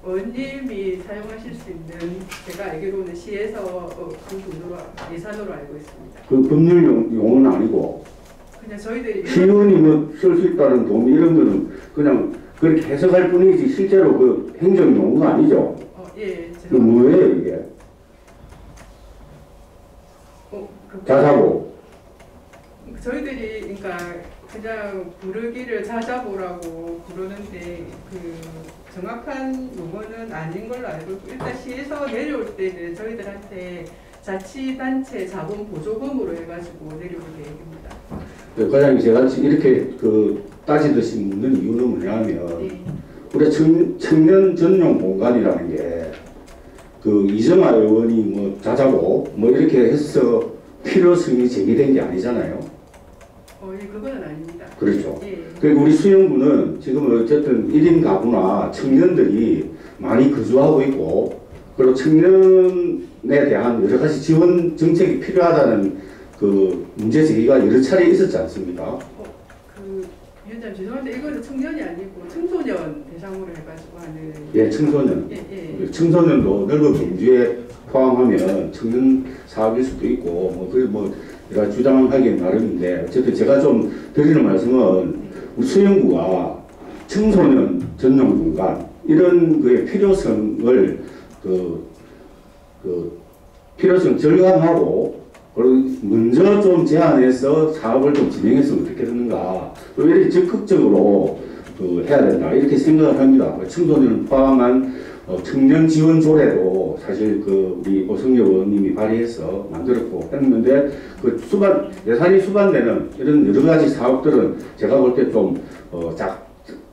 의원님이 사용하실 수 있는 제가 알기로는 시에서 그 돈으로 예산으로 알고 있습니다. 그 법률 용어는 아니고 그냥 저희들이 시의원이 뭐 쓸 수 있다는 돈 이런 거는 그냥 그렇게 해석할 뿐이지 실제로 그 행정 용어가 아니죠? 예, 그 뭐예요 이게? 자자보. 저희들이 그러니까 그냥 부르기를 자자보라고 부르는데 그 정확한 용어는 아닌 걸로 알고 있고 일단 시에서 내려올 때는 저희들한테 자치단체 자본 보조금으로 해가지고 내려올 계획입니다. 네, 과장님 제가 이렇게 따지듯이 묻는 이유는 뭐냐면 네. 우리 청년 전용 공간이라는 게 이정아 의원이 뭐 자자보 뭐 이렇게 해서 필요성이 제기된 게 아니잖아요. 예, 그거는 아닙니다. 그렇죠. 예. 그리고 우리 수용구는 지금 어쨌든 1인 가구나 청년들이 많이 거주하고 있고 그리고 청년에 대한 여러 가지 지원 정책이 필요하다는 문제 제기가 여러 차례 있었지 않습니까? 위원장님 죄송한데 이거는 청년이 아니고 청소년 대상 대상으로 해가지고 하는 예, 청소년. 예. 청소년도 넓은 범주에 포함하면 청년 사업일 수도 있고, 뭐 제가 주장하기엔 나름인데, 어쨌든 제가 좀 드리는 말씀은, 우리 수영구가 청소년 전용 공간, 이런 그의 필요성을, 필요성 절감하고, 그리고 먼저 좀 제안해서 사업을 좀 진행했으면 어떻게 되는가, 또 이렇게 적극적으로 해야 된다, 이렇게 생각을 합니다. 청소년을 포함한 청년 지원 조례도 사실 우리 오성엽 의원님이 발의해서 만들었고 했는데, 예산이 수반되는 이런 여러 가지 사업들은 제가 볼 때 좀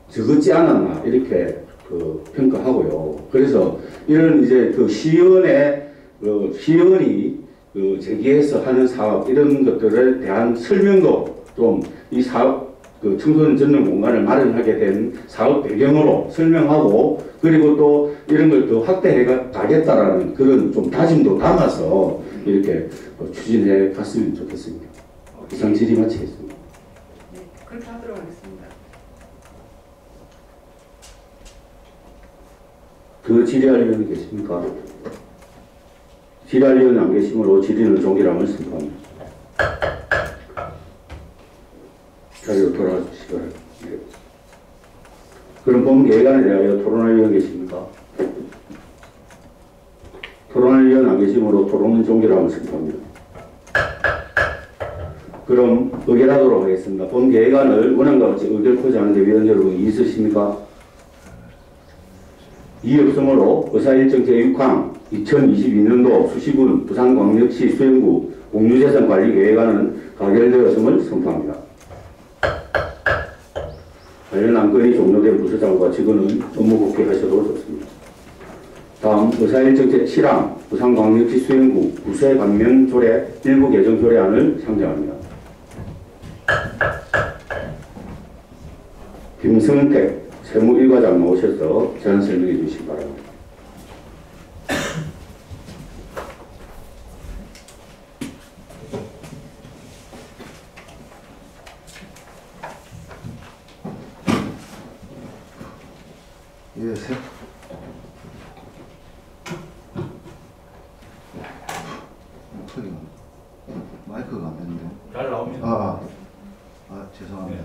적었지 않았나, 이렇게 평가하고요. 그래서 이런 이제 시의원이 제기해서 하는 사업, 이런 것들에 대한 설명도 좀 이 사업, 청소년 전용 공간을 마련하게 된 사업 배경으로 설명하고, 그리고 또 이런 걸 더 확대해 가겠다라는 그런 좀 다짐도 담아서 이렇게 추진해 갔으면 좋겠습니다. 이상 질의 마치겠습니다. 네, 그렇게 하도록 하겠습니다. 그 질의할 의원이 계십니까? 질의할 의원이 안 계시므로 질의는 종결함을 선포합니다. 자리로 돌아와 주시기 바랍니다. 네. 그럼 본 계획안에 대하여 토론할 의원 계십니까? 토론할 의원 안 계시므로 토론은 종결함을 선포합니다. 그럼 의결하도록 하겠습니다. 본 계획안을 원안과 같이 의결코지 하는데 위원 여러분 이의 있으십니까? 이의 없으므로 의사일정 제6항 2022년도 수시군 부산광역시 수영구 공유재산관리계획안은 가결되었음을 선포합니다. 관련 안건이 종료된 부서장과 직원은 업무 복귀하셔도 좋습니다. 다음 의사일정 제7항 부산광역시 수영구 구세 감면 조례 일부 개정 조례안을 상정합니다. 김성택 세무 1과장 나오셔서 제안 설명해 주시기 바랍니다. 예, 마이크가 안 되는데. 잘 나옵니다. 죄송합니다.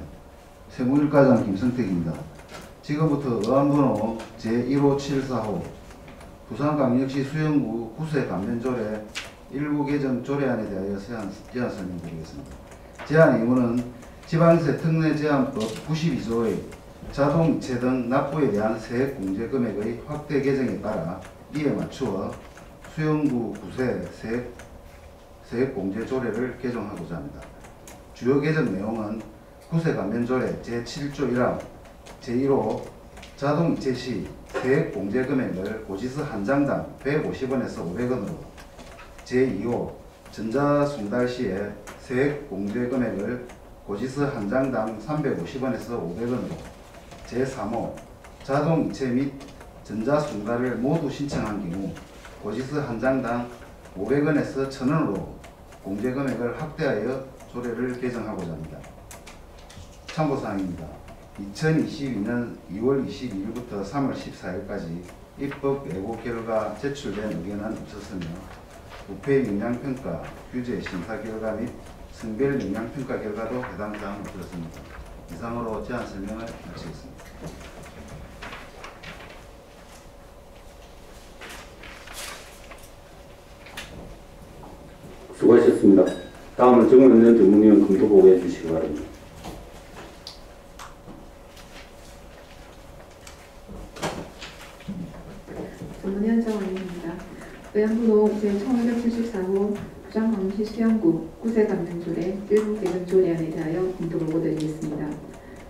세무일과장 김성택입니다. 지금부터 의안번호 제15745 부산광역시 수영구 구세 감면조례 일부 개정 조례안에 대하여 제안 설명드리겠습니다. 제안 의무는 지방세 특례 제한법 92조의 자동이체 등 납부에 대한 세액 공제 금액의 확대 개정에 따라 이에 맞추어 수영구 구세 세액 공제 조례를 개정하고자 합니다. 주요 개정 내용은 구세 감면 조례 제7조 1항 제1호 자동이체 시 세액 공제 금액을 고지서 한 장당 150원에서 500원으로 제2호 전자순달 시에 세액 공제 금액을 고지서 한 장당 350원에서 500원으로 제3호 자동이체 및 전자순달을 모두 신청한 경우 고지서 한 장당 500원에서 1000원으로 공제 금액을 확대하여 조례를 개정하고자 합니다. 참고사항입니다. 2022년 2월 22일부터 3월 14일까지 입법 예고 결과 제출된 의견은 없었으며 부패 영향평가, 규제 심사 결과 및 성별 영향평가 결과도 해당 사항 없었습니다. 이상으로 제안 설명을 마치겠습니다. 수고하셨습니다. 다음은 정원년 전문위원 검토 보고해 주시기 바랍니다. 전문위원 정원입니다. 의안번호 제1574호 부산광역시 수영구 구세 감면조례 일부 개정 조례안에 대하여 검토 보고 드리겠습니다.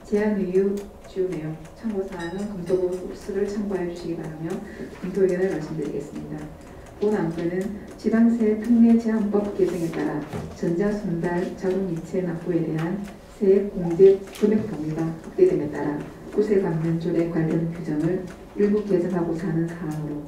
제안 이유, 주요 내용, 참고사항은 검토 보고서를 참고해 주시기 바라며 검토 의견을 말씀드리겠습니다. 본 안건은 지방세 특례 제한법 개정에 따라 전자순달 자동이체 납부에 대한 세액 공제 금액 범위가 확대됨에 따라 구세 감면 조례 관련 규정을 일부 개정하고자 하는 사항으로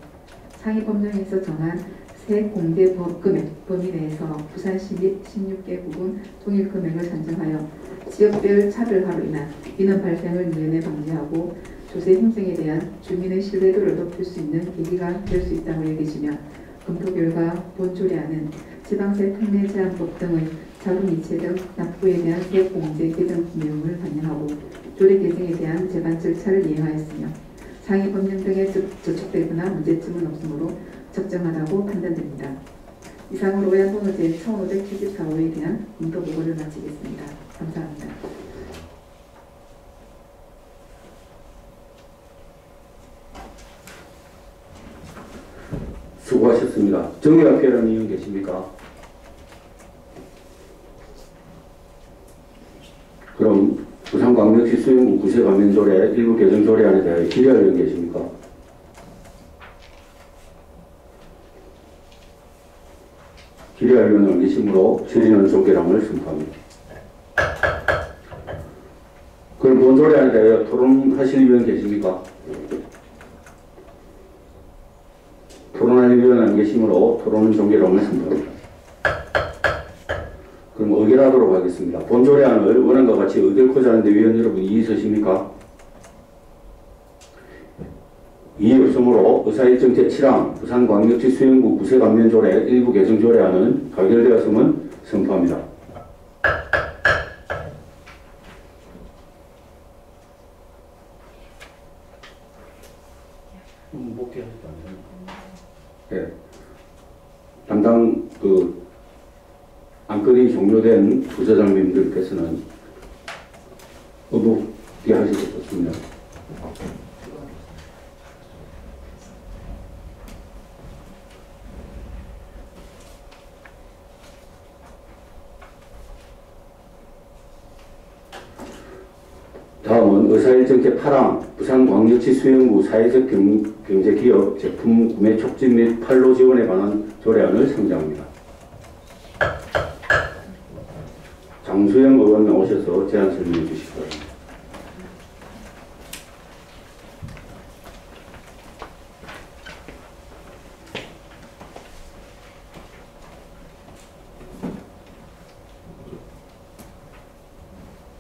상위 법령에서 정한 세액 공제 금액 범위 내에서 부산시 및 16개국은 동일 금액을 산정하여 지역별 차별화로 인한 민원 발생을 미연에 방지하고 조세 행정에 대한 주민의 신뢰도를 높일 수 있는 계기가 될 수 있다고 여기시며 검토 결과 본 조례안은 지방세 특례 제한법 등의 자금 이체 등 납부에 대한 세액 공제 개정 내용을 반영하고 조례 개정에 대한 제반 절차를 이행하였으며 상위 법령 등에 저촉되거나 문제점은 없으므로 적정하다고 판단됩니다. 이상으로 외환번호 제1574호에 대한 검토 보고를 마치겠습니다. 감사합니다. 수고하셨습니다. 정의가 필요한 의원 계십니까? 그럼 부산광역시 수영구 구세감면조례 일부 개정조례안에 대하여 질의할 의원 계십니까? 질의할 의원은 안 계시므로 질의는 종결함을 선포합니다. 그럼 본 조례안에 대하여 토론하실 의원 계십니까? 토론할 의원은 안 계시므로 토론은 종결함을 선포합니다. 그럼 의결하도록 하겠습니다. 본 조례안을 원안과 같이 의결코자 하는데 위원 여러분 이의 있으십니까? 이의 없으므로 의사일정 제7항 부산광역시 수영구 구세감면조례 일부 개정조례안은 가결되었음은 선포합니다. 네. 담당 안건이 종료된 부서장님들께서는 의복이 하실 것 같습니다. 다음은 의사일정 제8항 부산광역시 수영구 사회적 경제기업 제품 구매 촉진 및 판로 지원에 관한 조례안을 상정합니다. 장수영 의원 나오셔서 제안 설명해 주시기 바랍니다.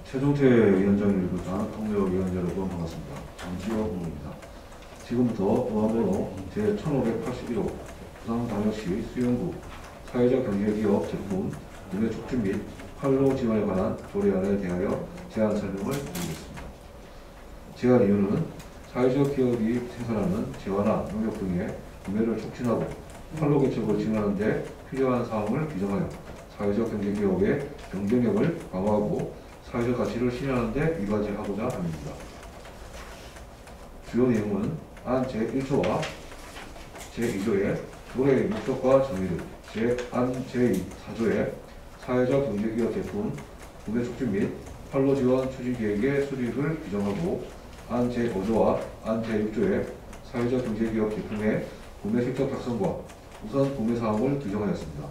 최종태 위원장을 비롯한 통역위원 여러분 반갑습니다. 장지호 의원입니다. 지금부터 의원번호 제1581호 부산광역시 수영구 사회적 경제기업 제품 구매 촉진 및 판로 지원에 관한 조례안에 대하여 제안 설명을 드리겠습니다. 제안 이유는 사회적 기업이 생산하는 재화나 농협 등의 구매를 촉진하고 판로 개척을 진행하는 데 필요한 사항을 규정하여 사회적 경제기업의 경쟁력을 강화하고 사회적 가치를 실현하는 데 이바지하고자 합니다. 주요 내용은 안 제1조와 제2조의 조례의 목적과 정의를 안 제4조의 사회적 경제기업 제품 구매 촉진 및 판로 지원 추진 계획의 수립을 규정하고 안 제5조와 안 제6조의 사회적 경제기업 제품의 구매 실적 작성과 우선 구매 사항을 규정하였습니다.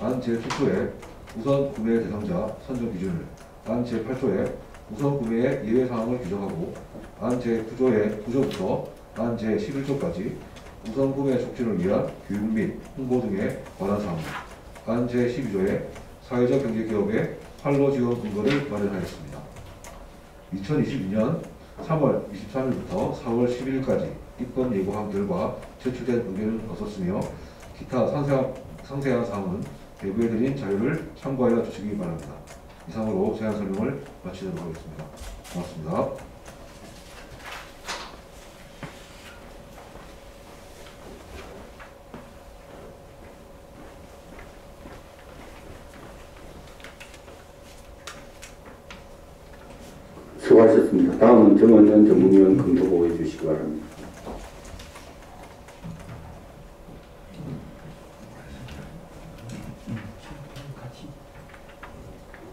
안 제7조의 우선 구매 대상자 선정 기준을, 안 제8조의 우선 구매의 예외 사항을 규정하고 안 제9조의 구조부터 안 제11조까지 우선 구매 촉진을 위한 교육 및 홍보 등에 관한 사항, 안 제12조의 사회적 경제기업의 판로 지원 근거를 마련하였습니다. 2022년 3월 23일부터 4월 11일까지 입법 예고한 결과 제출된 의견은 없었으며 기타 상세한 사항은 배부해드린 자료를 참고하여 주시기 바랍니다. 이상으로 제안 설명을 마치도록 하겠습니다. 고맙습니다. 수고하셨습니다. 다음은 정원년 전문위원 검토 보고해 주시기 바랍니다.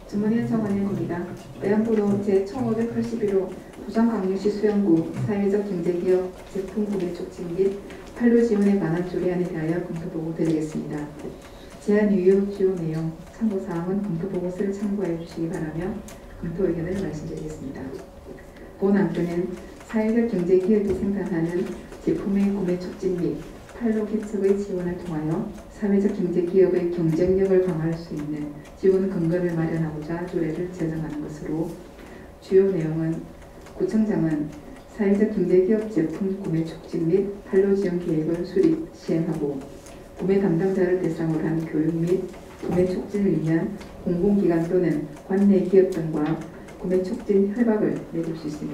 전문위원 정원현입니다. 외환번호 제1581호 부산광역시 수영구 사회적 경제기업 제품 구매 촉진 및 판로 지원에 관한 조례안에 대하여 검토 보고 드리겠습니다. 제안 유효 주요 내용, 참고사항은 검토 보고서를 참고해 주시기 바라며 검토 의견을 말씀드리겠습니다. 본 안건은 사회적 경제기업이 생산하는 제품의 구매 촉진 및 판로 개척의 지원을 통하여 사회적 경제 기업의 경쟁력을 강화할 수 있는 지원 근거를 마련하고자 조례를 제정하는 것으로, 주요 내용은 구청장은 사회적 경제기업 제품 구매 촉진 및 판로 지원 계획을 수립, 시행하고 구매 담당자를 대상으로 한 교육 및 구매 촉진을 위한 공공기관 또는 관내 기업 등과 구매 촉진 협약을 맺을 수 있으며,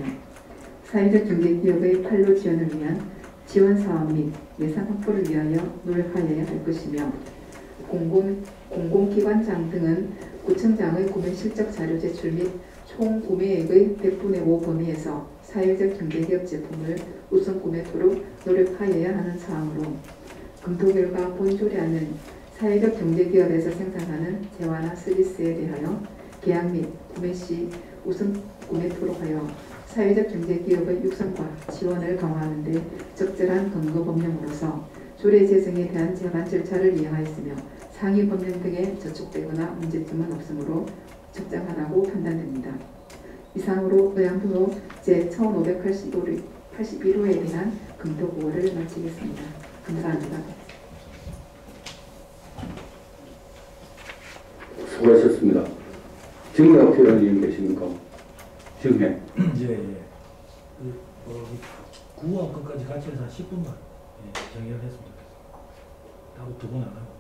사회적 경제기업의 판로 지원을 위한 지원 사업 및 예산 확보를 위하여 노력하여야 할 것이며, 공공기관장 등은 구청장의 구매 실적 자료 제출 및 총 구매액의 100분의 5 범위에서 사회적 경제기업 제품을 우선 구매토록 노력하여야 하는 사항으로, 검토 결과 본 조례안은 사회적 경제기업에서 생산하는 재화나 서비스에 대하여 계약 및 구매 시 우선 구매토록 하여 사회적 경제기업의 육성과 지원을 강화하는 데 적절한 근거 법령으로서 조례 제정에 대한 제반 절차를 이행하였으며, 상위 법령 등에 저촉되거나 문제점은 없으므로 적정하다고 판단됩니다. 이상으로 의안부로 제1581호에 대한 검토 보고를 마치겠습니다. 감사합니다. 수고하셨습니다. 증명 표현님 계십니까? 증명. 이제 9화 끝까지 같이 해서 한 10분만 정리를 했으면 좋겠어요. 따로 2분 안 하고.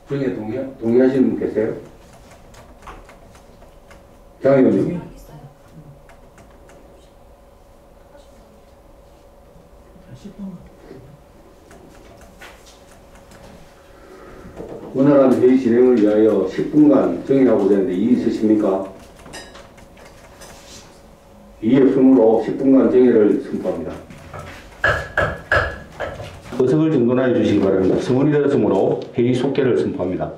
중에 동의하시는 분 계세요? 장 의원님. 한 10분만. 원활한 회의 진행을 위하여 10분간 정의하고 되는데 이의 있으십니까? 이의 없으므로 10분간 정의를 선포합니다. 의석을 정돈하여 주시기 바랍니다. 성원이 되었으므로 회의 속개를 선포합니다.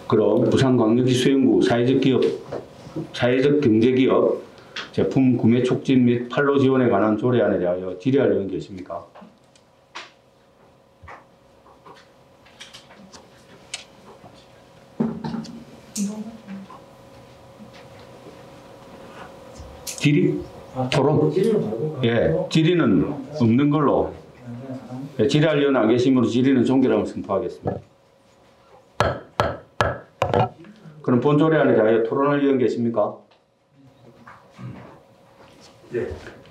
그럼 부산광역시 수영구 사회적 경제기업 제품 구매 촉진 및 판로 지원에 관한 조례안에 대하여 질의할 의원 계십니까? 질의? 토론? 예, 질의는 없는 걸로. 예, 질의할 의원 안 계시므로 질의는 종결하고 선포하겠습니다. 그럼 본 조례안에 대하여 토론할 의원 계십니까? 네.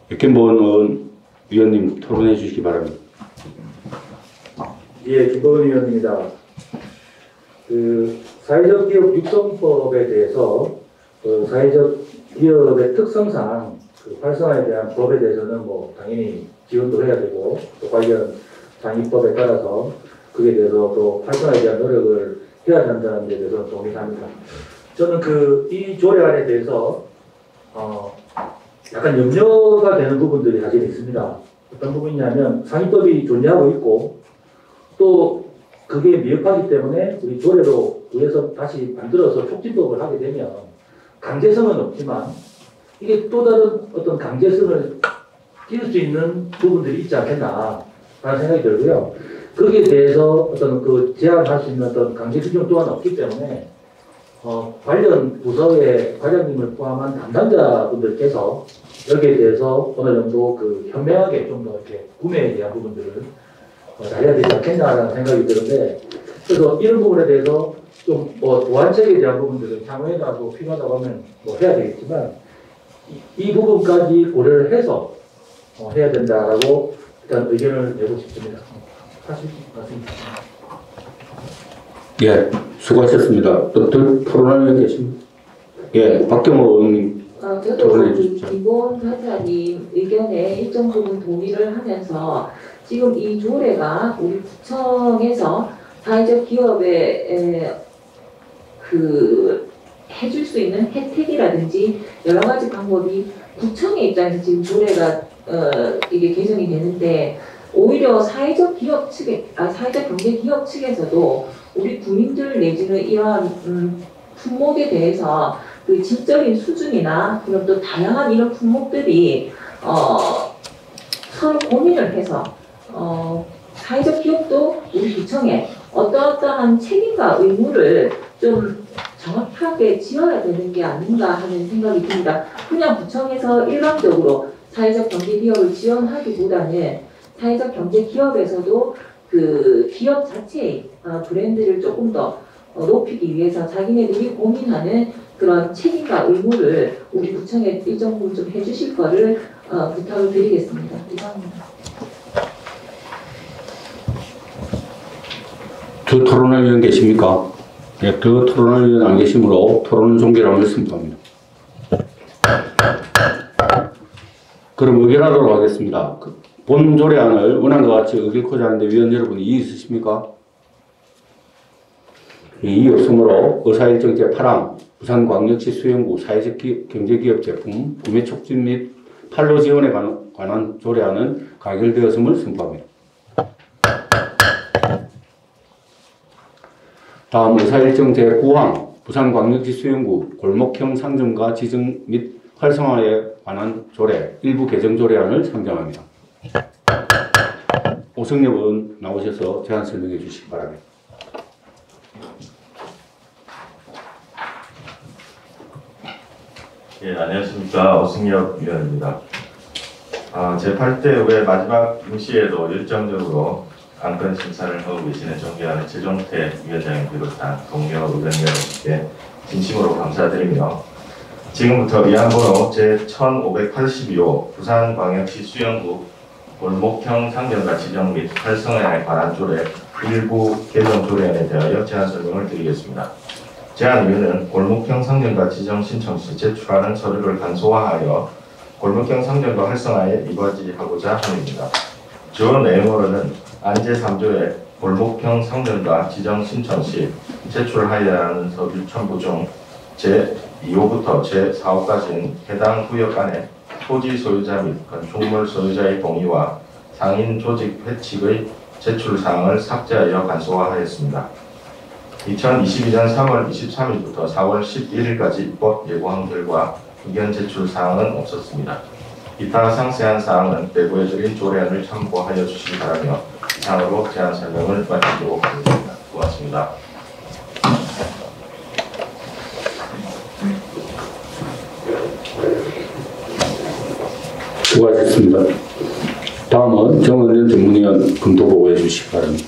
백현본 의원님 토론해 주시기 바랍니다. 예, 김보은 의원입니다. 사회적 기업 육성법에 대해서 사회적 기업의 특성상 활성화에 대한 법에 대해서는 당연히 지원도 해야 되고, 또 관련 장의법에 따라서 그에 대해서 또 활성화에 대한 노력을 해야 한다는 데 대해서 동의합니다. 저는 이 조례안에 대해서 약간 염려가 되는 부분들이 사실 있습니다. 어떤 부분이냐면 상위법이 존재하고 있고, 또 그게 미흡하기 때문에 우리 조례로 구해서 다시 만들어서 촉진법을 하게 되면 강제성은 없지만 이게 또 다른 어떤 강제성을 띄울 수 있는 부분들이 있지 않겠나 라는 생각이 들고요. 거기에 대해서 어떤 제한할 수 있는 어떤 강제 규정 또한 없기 때문에 관련 부서의 과장님을 포함한 담당자분들께서 여기에 대해서 어느 정도 현명하게 좀 더 이렇게 구매에 대한 부분들을 잘해야 되지 않겠냐라는 생각이 드는데, 그래서 이런 부분에 대해서 좀 보완책에 대한 부분들은 향후에라도 필요하다고 하면 해야 되겠지만, 이 부분까지 고려를 해서 해야 된다라고 일단 의견을 내고 싶습니다. 사실 맞습니다. 예, 수고하셨습니다. 또 토론하는 계십니까? 예, 박경호 의원님 토론해 주십시오. 김보은 변호사님 의견에 일정 부분 동의를 하면서, 지금 이 조례가 우리 구청에서 사회적 기업에 해줄 수 있는 혜택이라든지 여러 가지 방법이 구청의 입장에서 지금 조례가 이게 개정이 되는데, 오히려 사회적 기업 측에, 사회적 경제 기업 측에서도 우리 군인들 내지는 이러한 품목에 대해서 질적인 수준이나 그런 또 다양한 이런 품목들이 서로 고민을 해서 사회적 기업도 우리 구청에 어떠한 책임과 의무를 좀 정확하게 지어야 되는 게 아닌가 하는 생각이 듭니다. 그냥 구청에서 일방적으로 사회적 경제 기업을 지원하기보다는 사회적 경제 기업에서도 그 기업 자체의 브랜드를 조금 더 높이기 위해서 자기네들이 고민하는 그런 책임과 의무를 우리 구청에 일정 부분 좀 해주실 거를 부탁을 드리겠습니다. 이상입니다. 두 토론할 위원 계십니까? 네, 그 토론할 위원 안 계시므로 토론 종결함을 선포합니다. 그럼 의결하도록 하겠습니다. 본 조례안을 원안과 같이 의결코자 하는데 위원 여러분 이의 있으십니까? 이의 없으므로 의사일정 제8항 부산광역시 수영구 사회적 경제기업 제품 구매 촉진 및 판로 지원에 관한 조례안은 가결되었음을 선포합니다. 다음 의사일정 제9항 부산광역시 수영구 골목형 상점가 지정 및 활성화에 관한 조례 일부 개정 조례안을 상정합니다. 오승엽 의원 나오셔서 제안 설명해 주시기 바랍니다. 예, 안녕하십니까. 오승엽 위원입니다. 제8대 의회 마지막 임시에도 일정적으로 안건 심사를 하고 계시는 존경하는 최종태 위원장을 비롯한 동료 의원 여러분께 진심으로 감사드리며 지금부터 위안번호 제1582호 부산광역시 수영구 골목형 상점가 지정 및 활성화에 관한 조례 일부 개정 조례안에 대하여 제안 설명을 드리겠습니다. 제안 이유는 골목형 상점가 지정 신청 시 제출하는 서류를 간소화하여 골목형 상점가 활성화에 이바지하고자 함입니다. 주요 내용으로는 안제 3조의 골목형 상점가 지정 신청 시 제출하여야 하는 서류 첨부 중 제2호부터 제4호까지는 해당 구역 안에 토지 소유자 및 건축물 소유자의 동의와 상인 조직 회칙의 제출 사항을 삭제하여 간소화하였습니다. 2022년 3월 23일부터 4월 11일까지 입법 예고한 결과 의견 제출 사항은 없었습니다. 기타 상세한 사항은 내부에 드린 조례안을 참고하여 주시기 바라며 이상으로 제안 설명을 마치도록 하겠습니다. 고맙습니다. 수고하셨습니다. 다음은 정은현 전문위원 검토 보고해 주시기 바랍니다.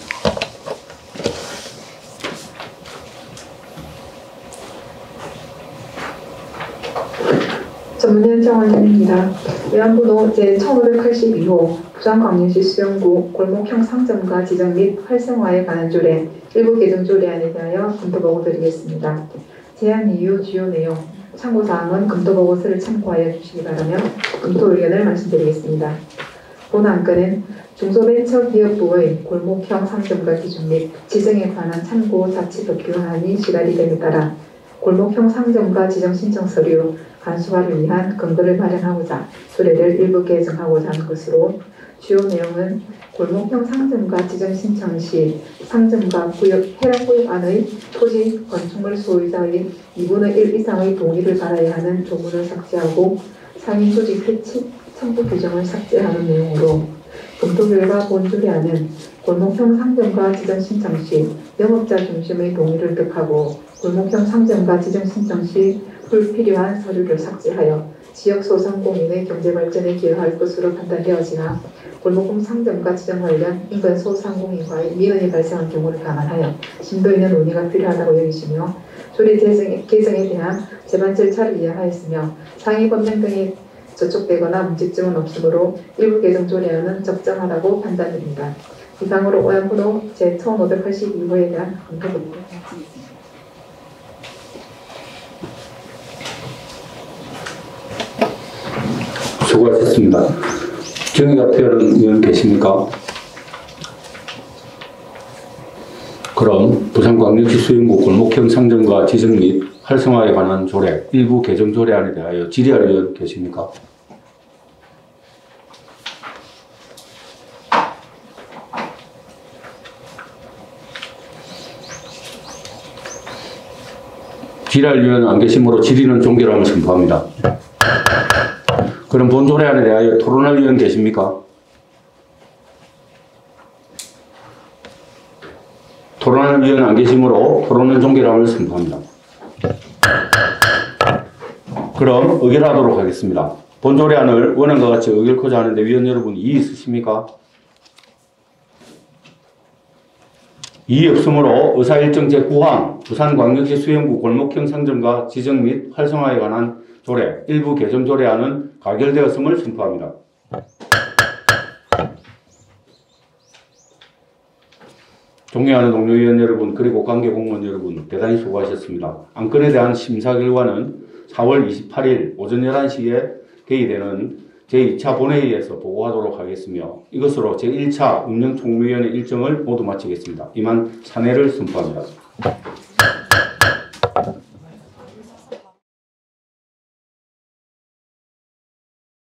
전문위원 정원현입니다. 위안번호 제1582호 부산광역시 수영구 골목형 상점가 지정 및 활성화에 관한 조례 일부 개정 조례안에 대하여 검토보고 드리겠습니다. 제안 이유 주요 내용 참고사항은 검토보고서를 참고하여 주시기 바라며 검토 의견을 말씀드리겠습니다. 본 안건은 중소벤처기업부의 골목형 상점가 기준 및 지정에 관한 참고 자치법규안이 시발됨에 따라 골목형 상점가 지정 신청 서류 간소화를 위한 근거를 마련하고자 조례를 일부 개정하고자 하는 것으로 주요 내용은 골목형 상점가 지정 신청 시 상점가 구역 해당 구역 안의 토지 건축물 소유자의 2분의 1 이상의 동의를 받아야 하는 조문을 삭제하고 상인 조직 회칙 첨부 규정을 삭제하는 내용으로 검토 결과 본 조례안은 골목형 상점가 지정 신청 시 영업자 중심의 동의를 득하고 골목형 상점가 지정 신청 시 불필요한 서류를 삭제하여 지역 소상공인의 경제발전에 기여할 것으로 판단되어지나 골목형 상점가 지정 관련 인근 소상공인과의 민원이 발생한 경우를 감안하여 심도 있는 논의가 필요하다고 여기시며 조례 개정에 대한 재반 절차를 이해하였으며 상위 법령 등이 저촉되거나 문제점은 없으므로 일부 개정 조례안은 적정하다고 판단됩니다. 이상으로 위안번호 제1582호에 대한 검토 보고를 마치겠습니다. 수고하셨습니다. 정의가 표현은 의원 계십니까? 그럼 부산광역시 수영구 골목형 상점가 지정 및 활성화에 관한 조례 일부 개정 조례안에 대하여 질의할 의원 계십니까? 질의할 의원 안 계시므로 질의는 종결함을 선포합니다. 그럼 본 조례안에 대하여 토론할 의원 계십니까? 토론할 위원 안 계시므로 토론은 종결함을 선포합니다. 그럼 의결하도록 하겠습니다. 본 조례안을 원안과 같이 의결코자 하는데 위원 여러분 이의 있으십니까? 이의 없으므로 의사일정 제9항 부산광역시 수영구 골목형 상점과 지정 및 활성화에 관한 조례 일부 개정 조례안은 가결되었음을 선포합니다. 존경하는 동료위원 여러분 그리고 관계 공무원 여러분 대단히 수고하셨습니다. 안건에 대한 심사 결과는 4월 28일 오전 11시에 개의되는 제2차 본회의에서 보고하도록 하겠으며 이것으로 제1차 운영총무위원회 일정을 모두 마치겠습니다. 이만 찬회를 선포합니다.